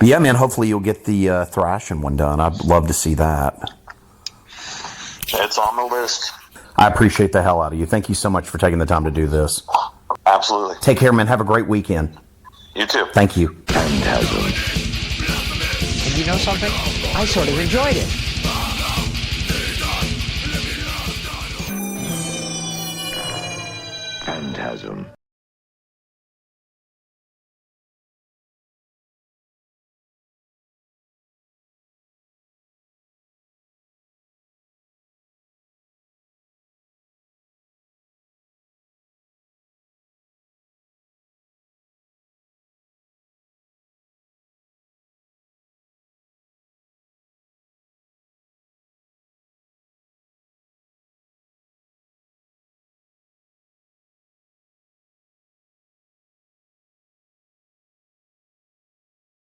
S6: yeah, man, hopefully you'll get the Thrashing one done. I'd love to see that.
S1: It's on the list.
S6: I appreciate the hell out of you. Thank you so much for taking the time to do this.
S1: Absolutely.
S6: Take care, man. Have a great weekend.
S1: You too.
S6: Thank you.
S2: Phantasm.
S5: And you know something? I sort of enjoyed it.
S2: Phantasm.